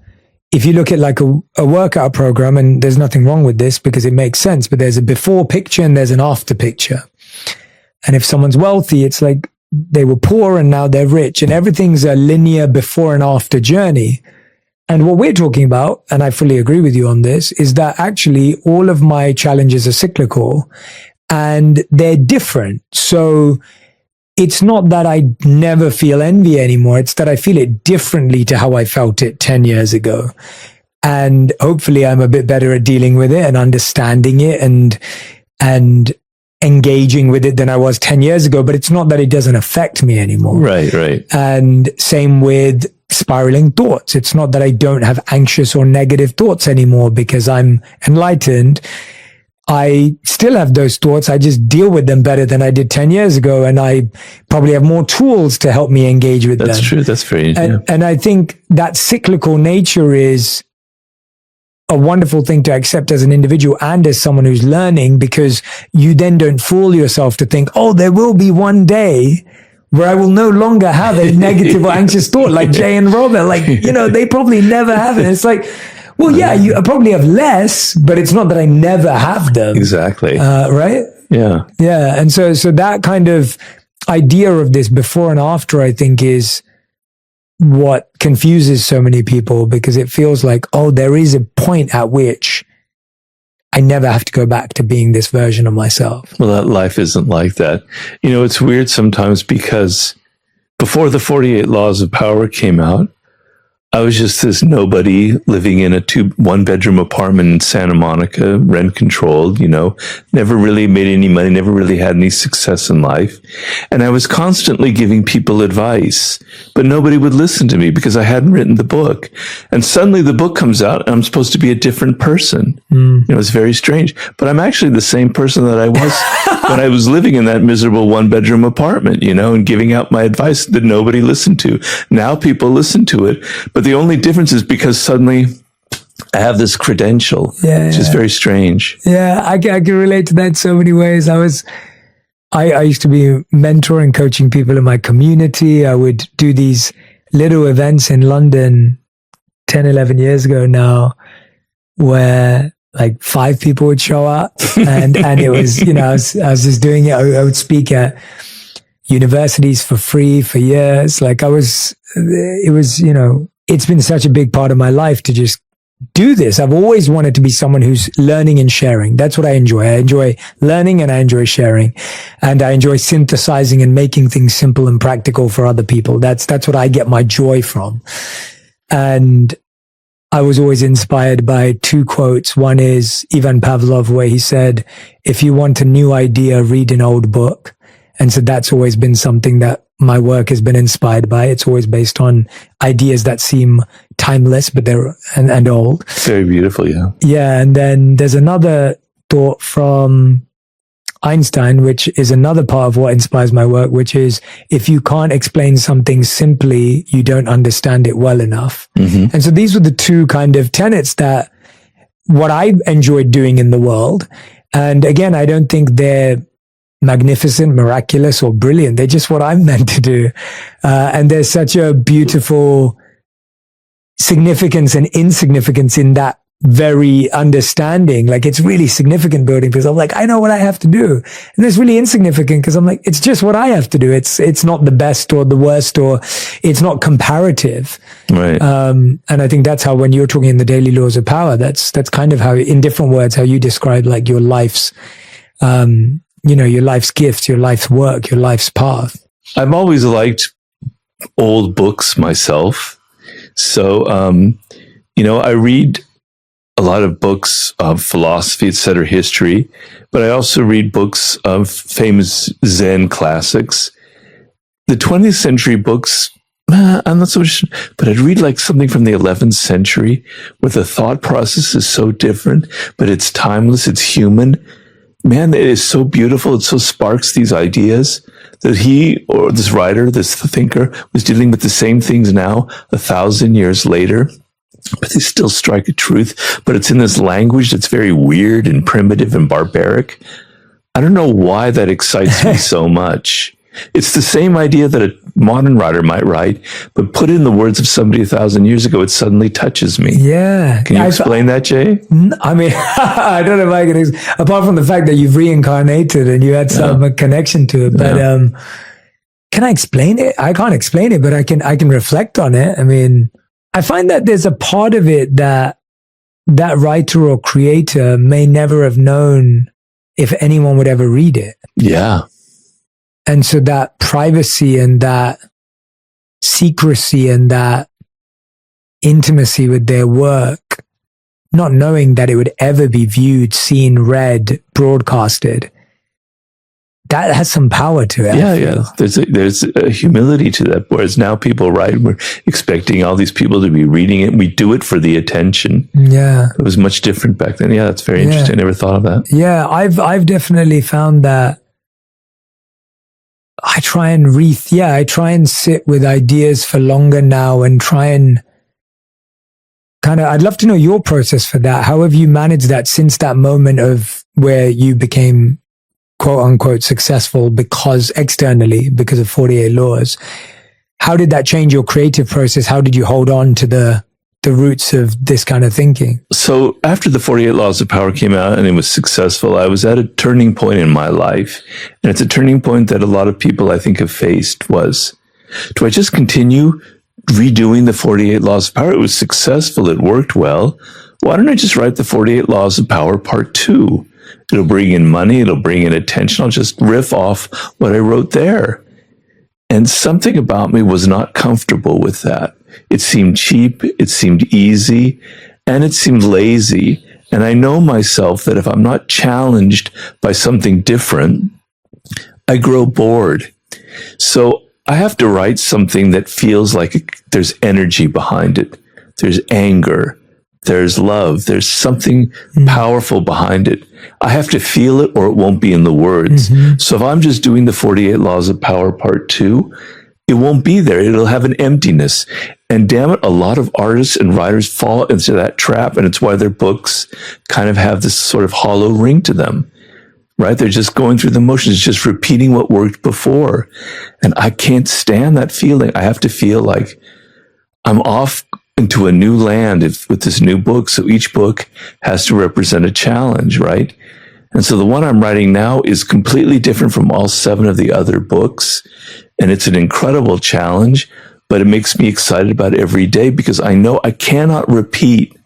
if you look at like a workout program, and there's nothing wrong with this because it makes sense, but there's a before picture and there's an after picture. And if someone's wealthy, it's like they were poor and now they're rich, and everything's a linear before and after journey. And what we're talking about, and I fully agree with you on this, is that actually all of my challenges are cyclical and they're different. So it's not that I never feel envy anymore. It's that I feel it differently to how I felt it 10 years ago. And hopefully I'm a bit better at dealing with it and understanding it and engaging with it than I was 10 years ago. But it's not that it doesn't affect me anymore. Right. And same with spiraling thoughts. It's not that I don't have anxious or negative thoughts anymore because I'm enlightened. I still have those thoughts. I just deal with them better than I did 10 years ago. And I probably have more tools to help me engage with them. That's true. That's very, and I think that cyclical nature is a wonderful thing to accept as an individual and as someone who's learning, because you then don't fool yourself to think, oh, there will be one day where I will no longer have a negative or anxious thought like Jay and Robert. Like, they probably never have it. It's like, well, yeah, you probably have less, but it's not that I never have them. Exactly. Right? Yeah. Yeah. And so that kind of idea of this before and after, I think, is what confuses so many people, because it feels like, oh, there is a point at which I never have to go back to being this version of myself. Well, that life isn't like that. It's weird sometimes, because before the 48 Laws of Power came out, I was just this nobody living in a 1-bedroom apartment in Santa Monica, rent controlled, never really made any money, never really had any success in life. And I was constantly giving people advice, but nobody would listen to me because I hadn't written the book. And suddenly the book comes out and I'm supposed to be a different person. It's very strange, but I'm actually the same person that I was when I was living in that miserable 1-bedroom apartment, and giving out my advice that nobody listened to. Now people listen to it, but the only difference is because suddenly I have this credential, which is very strange. Yeah, I can relate to that in so many ways. I used to be mentoring, coaching people in my community. I would do these little events in London 10, 11 years ago now, where like 5 people would show up, and it was, I was just doing it. I would speak at universities for free for years. Like it was, it's been such a big part of my life to just do this. I've always wanted to be someone who's learning and sharing. That's what I enjoy. I enjoy learning and I enjoy sharing, and I enjoy synthesizing and making things simple and practical for other people. That's what I get my joy from. And I was always inspired by 2 quotes. One is Ivan Pavlov, where he said, if you want a new idea, read an old book. And so that's always been something that my work has been inspired by. It's always based on ideas that seem timeless, but they're and old. Very beautiful, yeah. Yeah, and then there's another thought from Einstein, which is another part of what inspires my work, which is if you can't explain something simply, you don't understand it well enough. Mm-hmm. And so these were the 2 kind of tenets that what I enjoyed doing in the world. And again, I don't think they're magnificent, miraculous, or brilliant. They're just what I'm meant to do. And there's such a beautiful significance and insignificance in that very understanding. Like, it's really significant building because I'm like, I know what I have to do. And it's really insignificant because I'm like, it's just what I have to do. It's not the best or the worst, or it's not comparative. Right. And I think that's how, when you're talking in the daily laws of power, that's kind of how, in different words, how you describe like your life's, your life's gift, your life's work, your life's path. I've always liked old books myself. So, I read a lot of books of philosophy, etc., history, but I also read books of famous Zen classics. The 20th century books, I'm not so sure, but I'd read like something from the 11th century where the thought process is so different, but it's timeless, it's human. Man, it is so beautiful. It so sparks these ideas that he, or this writer, this thinker, was dealing with the same things now, 1,000 years later, but they still strike a truth. But it's in this language that's very weird and primitive and barbaric. I don't know why that excites me so much. It's the same idea that a modern writer might write, but put in the words of somebody 1,000 years ago, it suddenly touches me. Yeah. Can you explain that, Jay? I mean, I don't know if I can, apart from the fact that you've reincarnated and you had some connection to it, but can I explain it? I can't explain it, but I can reflect on it. I mean, I find that there's a part of it that writer or creator may never have known if anyone would ever read it. Yeah. And so that privacy and that secrecy and that intimacy with their work, not knowing that it would ever be viewed, seen, read, broadcasted, that has some power to it. Yeah. There's a humility to that. Whereas now people write, we're expecting all these people to be reading it. We do it for the attention. Yeah. It was much different back then. Yeah, that's very interesting. I never thought of that. Yeah, I've definitely found that I try and sit with ideas for longer now and try and I'd love to know your process for that. How have you managed that since that moment of where you became quote unquote successful externally because of 48 Laws? How did that change your creative process? How did you hold on to the roots of this kind of thinking? So after the 48 Laws of Power came out and it was successful, I was at a turning point in my life. And it's a turning point that a lot of people I think have faced was, do I just continue redoing the 48 Laws of Power? It was successful. It worked well. Why don't I just write the 48 Laws of Power Part 2? It'll bring in money. It'll bring in attention. I'll just riff off what I wrote there. And something about me was not comfortable with that. It seemed cheap, it seemed easy, and it seemed lazy. And I know myself that if I'm not challenged by something different, I grow bored. So I have to write something that feels like there's energy behind it. There's anger. There's love. There's something powerful behind it. I have to feel it or it won't be in the words. Mm-hmm. So if I'm just doing the 48 Laws of Power Part 2, it won't be there. It'll have an emptiness. And damn it, a lot of artists and writers fall into that trap. And it's why their books kind of have this sort of hollow ring to them, right? They're just going through the motions, just repeating what worked before. And I can't stand that feeling. I have to feel like I'm off into a new land with this new book. So each book has to represent a challenge, right? And so the one I'm writing now is completely different from all 7 of the other books. And it's an incredible challenge, but it makes me excited about it every day because I know I cannot repeat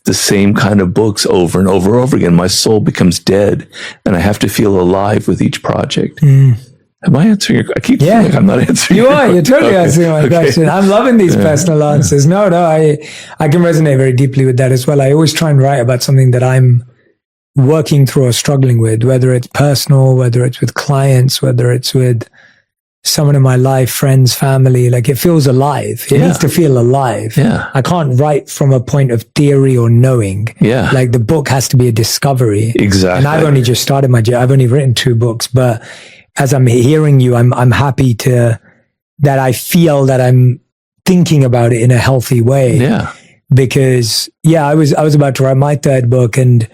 the same kind of books over and over and over again. My soul becomes dead and I have to feel alive with each project. Am I answering I keep feeling like I'm not answering You're totally answering my question. I'm loving these personal answers. No, I can resonate very deeply with that as well. I always try and write about something that I'm working through or struggling with, whether it's personal, whether it's with clients, whether it's with someone in my life, friends, family. Like it feels alive. It needs to feel alive. Yeah. I can't write from a point of theory or knowing. Yeah. Like the book has to be a discovery. Exactly. And I've only just started my journey. I've only written 2 books, but as I'm hearing you, I'm happy that I feel that I'm thinking about it in a healthy way. Yeah. Because I was about to write my 3rd book, and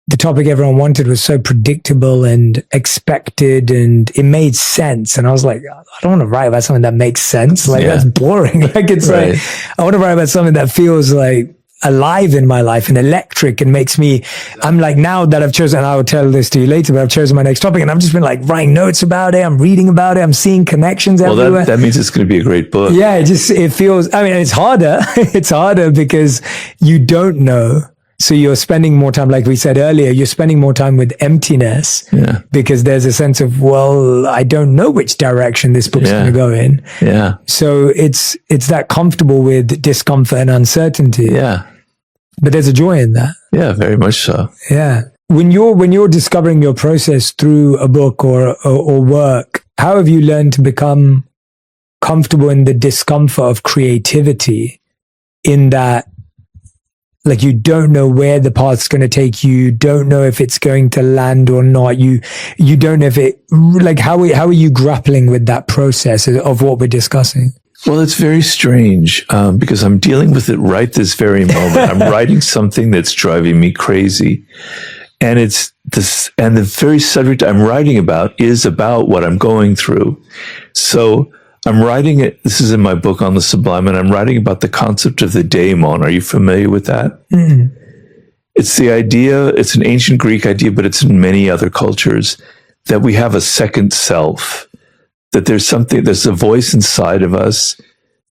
the topic everyone wanted was so predictable and expected, and it made sense. And I was like, I don't want to write about something that makes sense. Like that's boring. Like it's like, I want to write about something that feels like alive in my life and electric and makes me, I'm like, now that I've chosen, and I will tell this to you later, but I've chosen my next topic and I've just been like writing notes about it. I'm reading about it. I'm seeing connections everywhere. Well, that means it's going to be a great book. Yeah. It feels, I mean, it's harder. It's harder because you don't know. So you're spending more time, like we said earlier, you're spending more time with emptiness because there's a sense of, well, I don't know which direction this book's going to go in. Yeah. So it's that comfortable with discomfort and uncertainty. Yeah. But there's a joy in that. Yeah, very much so. Yeah. When you're discovering your process through a book or work, how have you learned to become comfortable in the discomfort of creativity, in that, like, you don't know where the path's going to take you, don't know if it's going to land or not. You don't know if it, like, how are you grappling with that process of what we're discussing? Well, it's very strange because I'm dealing with it right this very moment. I'm writing something that's driving me crazy. And it's this, and the very subject I'm writing about is about what I'm going through. So I'm writing it. This is in my book on the sublime, and I'm writing about the concept of the daemon. Are you familiar with that? Mm-hmm. It's the idea, it's an ancient Greek idea, but it's in many other cultures, that we have a second self, that there's a voice inside of us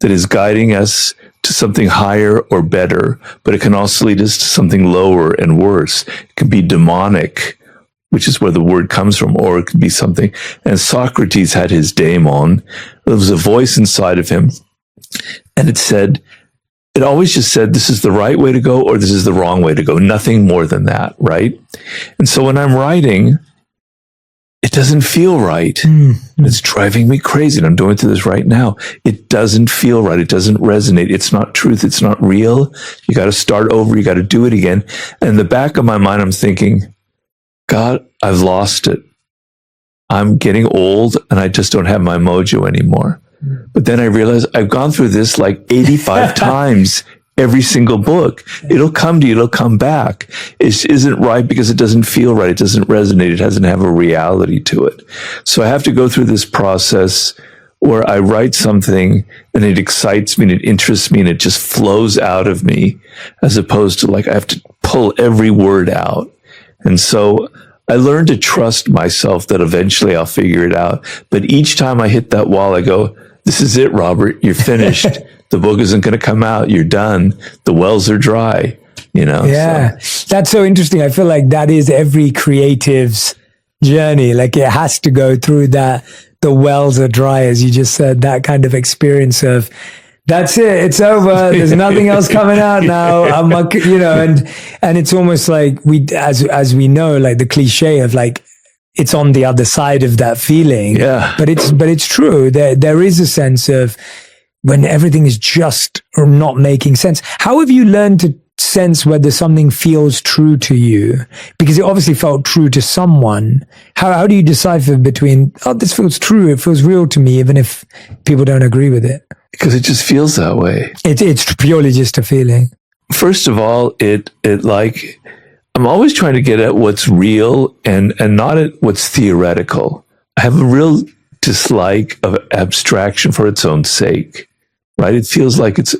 that is guiding us to something higher or better, but it can also lead us to something lower and worse. It can be demonic, which is where the word comes from, or it could be something. And Socrates had his daemon. There was a voice inside of him, and it always just said, this is the right way to go, or this is the wrong way to go. Nothing more than that, right? And so when I'm writing, it doesn't feel right. And it's driving me crazy. And I'm going through this right now. It doesn't feel right. It doesn't resonate. It's not truth. It's not real. You got to start over. You got to do it again. And in the back of my mind, I'm thinking, God, I've lost it. I'm getting old and I just don't have my mojo anymore. But then I realized I've gone through this like 85 times. Every single book, it'll come to you, it'll come back. It isn't right because it doesn't feel right. It doesn't resonate. It doesn't have a reality to it. So I have to go through this process where I write something and it excites me and it interests me and it just flows out of me, as opposed to like I have to pull every word out. And so I learned to trust myself that eventually I'll figure it out. But each time I hit that wall, I go, this is it, Robert. You're finished. The book isn't going to come out. You're done. The wells are dry, Yeah. So. That's so interesting. I feel like that is every creative's journey. Like it has to go through that. The wells are dry, as you just said, that kind of experience of, that's it. It's over. There's nothing else coming out now. And it's almost like as we know, like the cliche of like, it's on the other side of that feeling. Yeah. But it's true. There is a sense of, when everything is just or not making sense. How have you learned to sense whether something feels true to you? Because it obviously felt true to someone. How do you decipher between, this feels true, it feels real to me, even if people don't agree with it? Because it just feels that way. It's purely just a feeling. First of all, it like, I'm always trying to get at what's real and not at what's theoretical. I have a real dislike of abstraction for its own sake. right? It feels like it's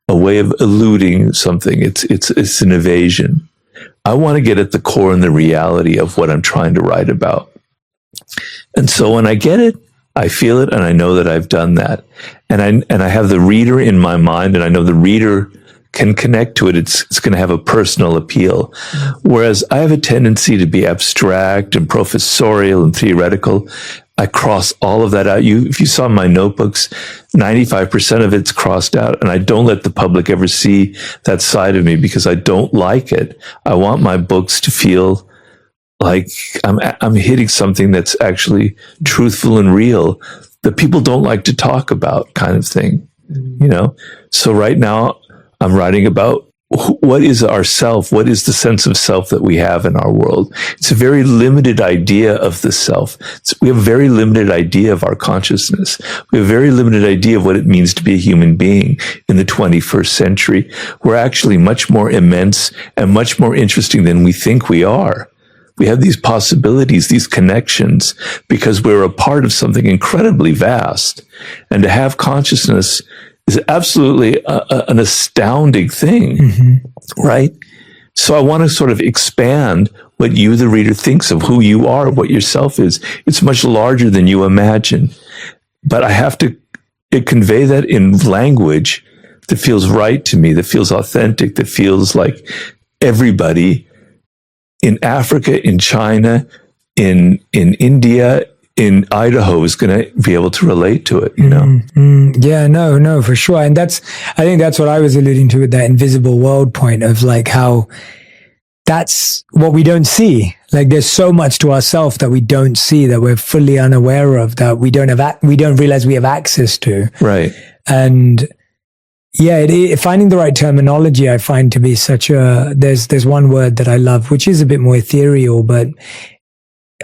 a way of eluding something. It's an evasion. I want to get at the core and the reality of what I'm trying to write about. And so when I get it, I feel it, and I know that I've done that. And I have the reader in my mind, and I know the reader can connect to it. It's going to have a personal appeal. Whereas I have a tendency to be abstract and professorial and theoretical. I cross all of that out. If you saw my notebooks, 95% of it's crossed out, and I don't let the public ever see that side of me because I don't like it. I want my books to feel like I'm hitting something that's actually truthful and real that people don't like to talk about, kind of thing, you know? So right now I'm writing about what is our self? What is the sense of self that we have in our world? It's a very limited idea of the self. We have a very limited idea of our consciousness. We have a very limited idea of what it means to be a human being in the 21st century. We're actually much more immense and much more interesting than we think we are. We have these possibilities, these connections, because we're a part of something incredibly vast. And to have consciousness is absolutely an astounding thing, right? So I want to sort of expand what you, the reader, thinks of who you are, what your self is. It's much larger than you imagine. But I have to convey that in language that feels right to me, that feels authentic, that feels like everybody in Africa, in China, in India, in Idaho is going to be able to relate to it, you know? Yeah, no, for sure. And I think that's what I was alluding to with that invisible world point of like how that's what we don't see. Like there's so much to ourselves that we don't see, that we're fully unaware of, that we don't realize we have access to. Right. And yeah, finding the right terminology, I find to be such there's one word that I love, which is a bit more ethereal, but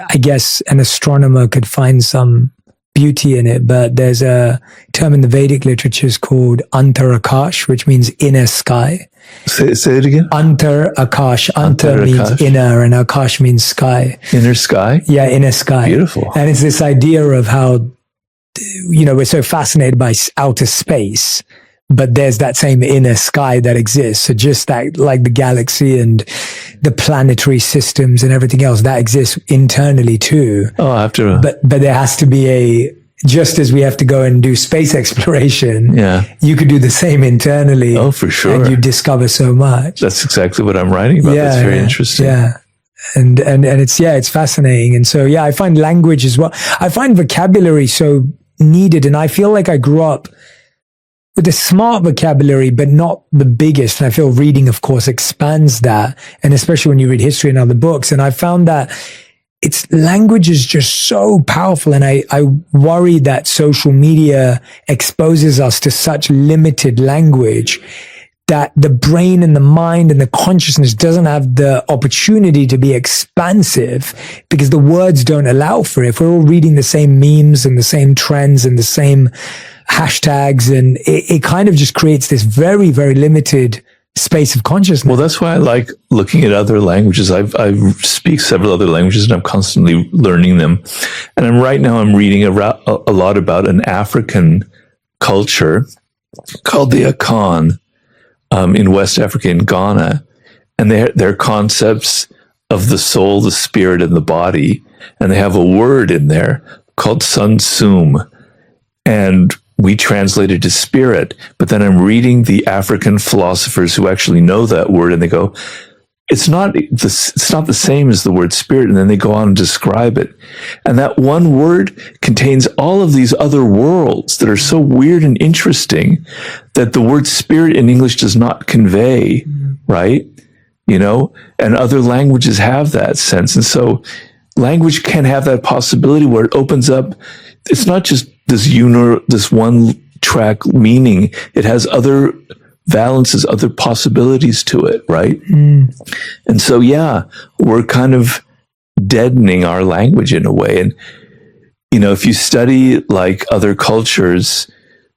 I guess an astronomer could find some beauty in it. But there's a term in the Vedic literatures called Antarakash, which means inner sky. Say it again. Antarakash. Antar means inner, and Akash means sky. Inner sky? Yeah, inner sky. Beautiful. And it's this idea of how, you know, we're so fascinated by outer space, but there's that same inner sky that exists. So just that, like the galaxy and the planetary systems and everything else, that exists internally too. Oh, after. But there has to be just as we have to go and do space exploration, you could do the same internally. Oh, for sure. And you discover so much. That's exactly what I'm writing about. That's very interesting. Yeah. And it's fascinating. And so, I find language as well. I find vocabulary so needed. And I feel like I grew up with a smart vocabulary, but not the biggest. And I feel reading, of course, expands that. And especially when you read history and other books. And I found that language is just so powerful. And I worry that social media exposes us to such limited language that the brain and the mind and the consciousness doesn't have the opportunity to be expansive because the words don't allow for it. If we're all reading the same memes and the same trends and the same hashtags, and it kind of just creates this very, very limited space of consciousness. Well, that's why I like looking at other languages. I speak several other languages and I'm constantly learning them. And right now I'm reading a lot about an African culture called the Akan in West Africa, in Ghana. And their concepts of the soul, the spirit, and the body. And they have a word in there called Sun Sum. And we translate it to spirit, but then I'm reading the African philosophers who actually know that word, and they go, it's not the same as the word spirit, and then they go on and describe it. And that one word contains all of these other worlds that are so weird and interesting that the word spirit in English does not convey, right? You know, and other languages have that sense. And so language can have that possibility where it opens up. It's not just this one track meaning. It has other valences, other possibilities to it, right? And so, we're kind of deadening our language in a way. And, you know, if you study like other cultures,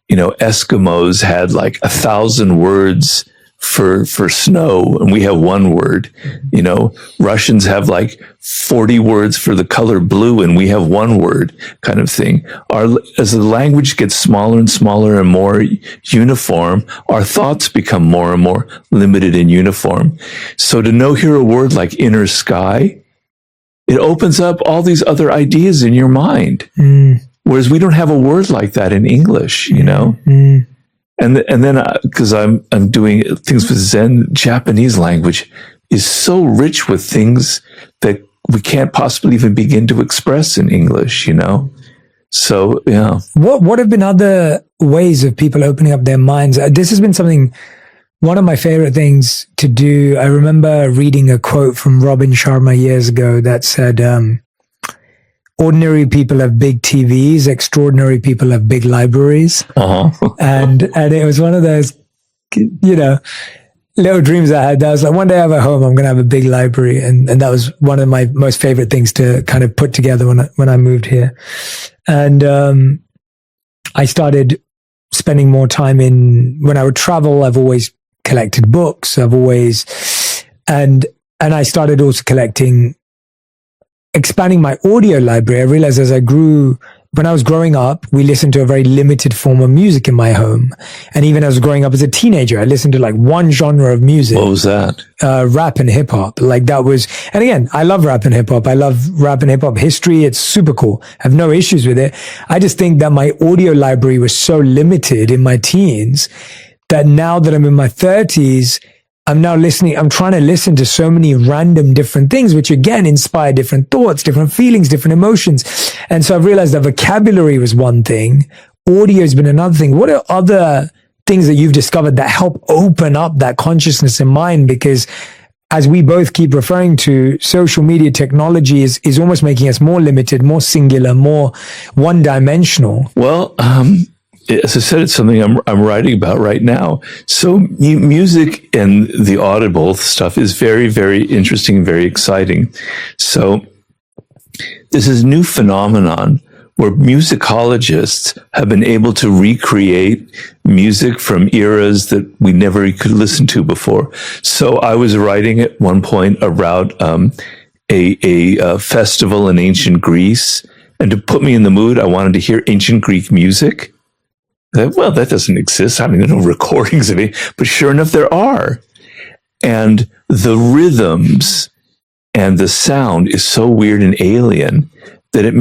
you know, Eskimos had like 1,000 words for snow, and we have one word. You know, Russians have like 40 words for the color blue, and we have one word, kind of thing. As the language gets smaller and smaller and more uniform, our thoughts become more and more limited and uniform. So to hear a word like inner sky, it opens up all these other ideas in your mind. Whereas we don't have a word like that in English, you know? And then, because I'm doing things with Zen, Japanese language is so rich with things that we can't possibly even begin to express in English, you know? So, yeah. What have been other ways of people opening up their minds? This has been one of my favorite things to do. I remember reading a quote from Robin Sharma years ago that said, ordinary people have big TVs, extraordinary people have big libraries. And it was one of those, you know, little dreams I had. That was like, one day I have a home, I'm going to have a big library. And that was one of my most favorite things to kind of put together when I moved here. And, I started spending more time when I would travel, I've always collected books. And I started also expanding my audio library. I realized when I was growing up, we listened to a very limited form of music in my home. And even as I was growing up as a teenager, I listened to like one genre of music. What was that? Rap and hip hop. Like that was, and again, I love rap and hip hop. I love rap and hip hop history. It's super cool. I have no issues with it. I just think that my audio library was so limited in my teens that now that I'm in my 30s, I'm trying to listen to so many random different things, which again inspire different thoughts, different feelings, different emotions. And so I've realized that vocabulary was one thing. Audio has been another thing. What are other things that you've discovered that help open up that consciousness in mind? Because as we both keep referring to, social media technology is almost making us more limited, more singular, more one-dimensional. Well, as I said, it's something I'm writing about right now. So music and the audible stuff is very, very interesting, very exciting. So this is a new phenomenon where musicologists have been able to recreate music from eras that we never could listen to before. So I was writing at one point about a festival in ancient Greece, and to put me in the mood, I wanted to hear ancient Greek music. Well, that doesn't exist. I mean, there are no recordings of it, but sure enough, there are. And the rhythms and the sound is so weird and alien that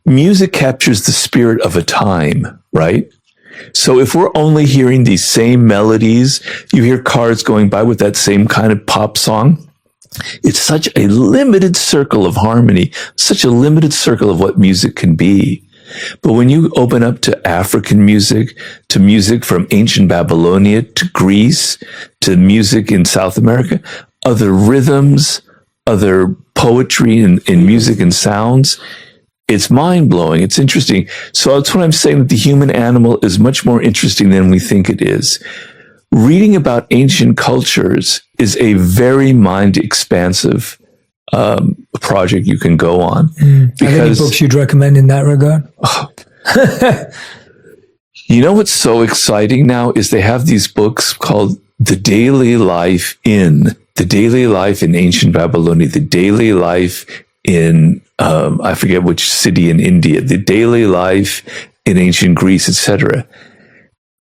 music captures the spirit of a time, right? So if we're only hearing these same melodies, you hear cars going by with that same kind of pop song. It's such a limited circle of harmony, such a limited circle of what music can be. But when you open up to African music, to music from ancient Babylonia, to Greece, to music in South America, other rhythms, other poetry in music and sounds, it's mind-blowing. It's interesting. So that's what I'm saying, that the human animal is much more interesting than we think it is. Reading about ancient cultures is a very mind-expansive project you can go on. Are there any books you'd recommend in that regard? You know what's so exciting now is they have these books called The Daily Life in Ancient Babylonia, The Daily Life in, I forget which city in India, The Daily Life in Ancient Greece, etc.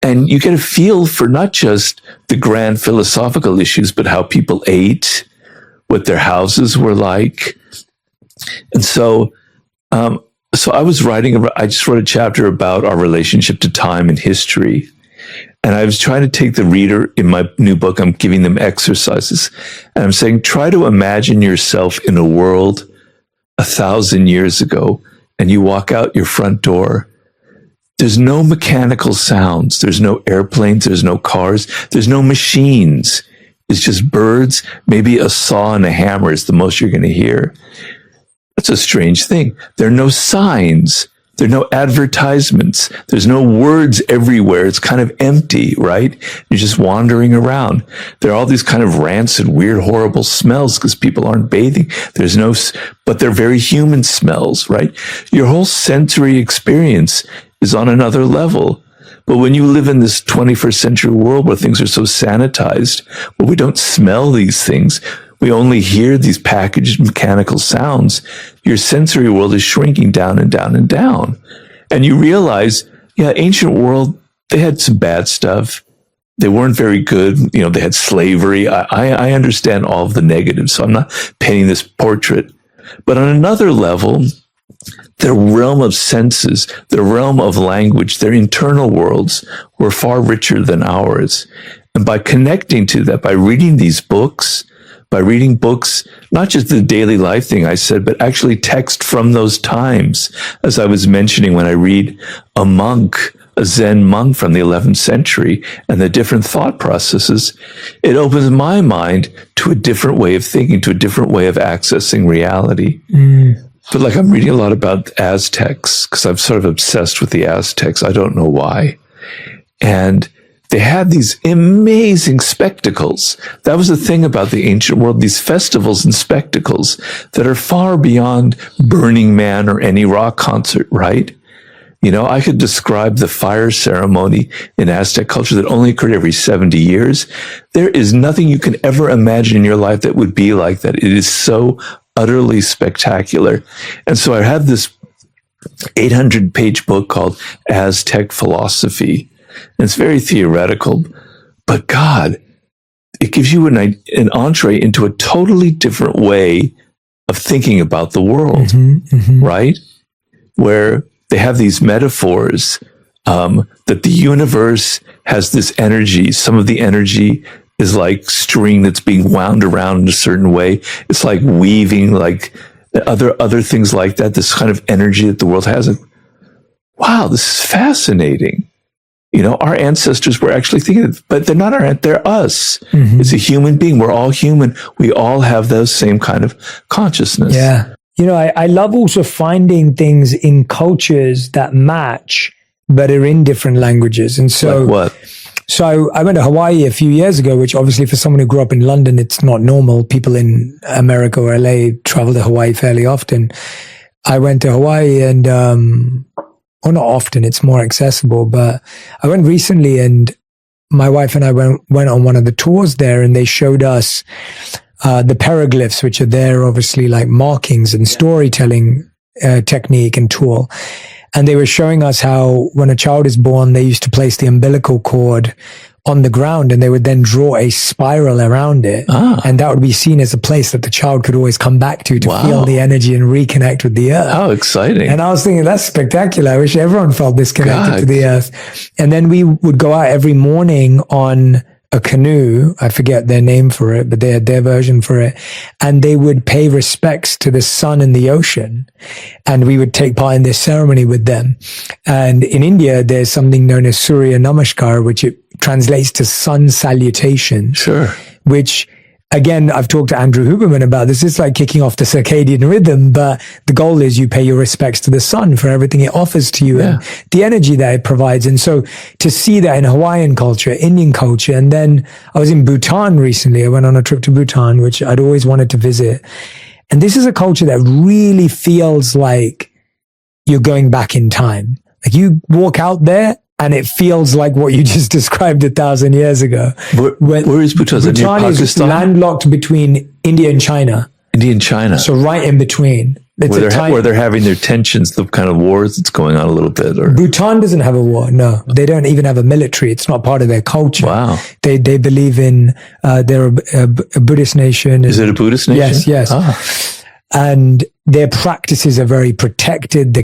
And you get a feel for not just the grand philosophical issues, but how people ate, what their houses were like. And so I just wrote a chapter about our relationship to time and history. And I was trying to take the reader in my new book, I'm giving them exercises. And I'm saying, try to imagine yourself in a world 1,000 years ago, and you walk out your front door. There's no mechanical sounds. There's no airplanes. There's no cars. There's no machines. It's just birds, maybe a saw and a hammer is the most you're going to hear. That's a strange thing. There are no signs. There are no advertisements. There's no words everywhere. It's kind of empty, right? You're just wandering around. There are all these kind of rancid, weird, horrible smells because people aren't bathing. But they're very human smells, right? Your whole sensory experience is on another level. But when you live in this 21st century world where things are so sanitized, where we don't smell these things, we only hear these packaged mechanical sounds, your sensory world is shrinking down and down and down. And you realize, yeah, ancient world, they had some bad stuff. They weren't very good. You know, they had slavery. I understand all of the negatives, so I'm not painting this portrait. But on another level, their realm of senses, their realm of language, their internal worlds were far richer than ours. And by connecting to that, by reading these books, by reading books, not just the daily life thing I said, but actually text from those times, as I was mentioning when I read a monk, a Zen monk from the 11th century, and the different thought processes, it opens my mind to a different way of thinking, to a different way of accessing reality. But like I'm reading a lot about Aztecs, because I'm sort of obsessed with the Aztecs. I don't know why. And they had these amazing spectacles. That was the thing about the ancient world, these festivals and spectacles that are far beyond Burning Man or any rock concert, right? You know, I could describe the fire ceremony in Aztec culture that only occurred every 70 years. There is nothing you can ever imagine in your life that would be like that. It is so utterly spectacular. And so I have this 800-page book called Aztec Philosophy. And it's very theoretical, but God, it gives you an entree into a totally different way of thinking about the world, right? Where they have these metaphors that the universe has this energy. Some of the energy is like string that's being wound around in a certain way. It's like weaving, like other things like that, this kind of energy that the world has. Wow, this is fascinating. You know, our ancestors were actually thinking, but they're not they're us. It's a human being. We're all human. We all have those same kind of consciousness. Yeah. You know, I love also finding things in cultures that match, but are in different languages. And so, like what? So I went to Hawaii a few years ago, which obviously for someone who grew up in London, it's not normal. People in America or LA travel to Hawaii fairly often. I went to Hawaii and, well, not often, it's more accessible, but I went recently and my wife and I went on one of the tours there and they showed us the petroglyphs, which are there obviously like markings and storytelling technique and tool. And they were showing us how when a child is born, they used to place the umbilical cord on the ground and they would then draw a spiral around it. And that would be seen as a place that the child could always come back to feel the energy and reconnect with the earth. How exciting. And I was thinking, that's spectacular. I wish everyone felt this connected to the earth. And then we would go out every morning on a canoe. I forget their name for it, but they had their version for it. And they would pay respects to the sun and the ocean. And we would take part in this ceremony with them. And in India, there's something known as Surya Namaskar, which it translates to sun salutation. Sure. Which, again, I've talked to Andrew Huberman about this. It's like kicking off the circadian rhythm, but the goal is you pay your respects to the sun for everything it offers to you and the energy that it provides. And so to see that in Hawaiian culture, Indian culture, and then I was in Bhutan recently. I went on a trip to Bhutan, which I'd always wanted to visit. And this is a culture that really feels like you're going back in time. Like you walk out there and it feels like what you just described 1,000 years ago. Where is Bhutan? Bhutan is landlocked between India and China. India and China. So right in between. Where they're having their tensions, the kind of wars that's going on a little bit. Or Bhutan doesn't have a war. No, they don't even have a military. It's not part of their culture. Wow. They believe in, they're a Buddhist nation. Is it a Buddhist nation? Yes. And their practices are very protected. The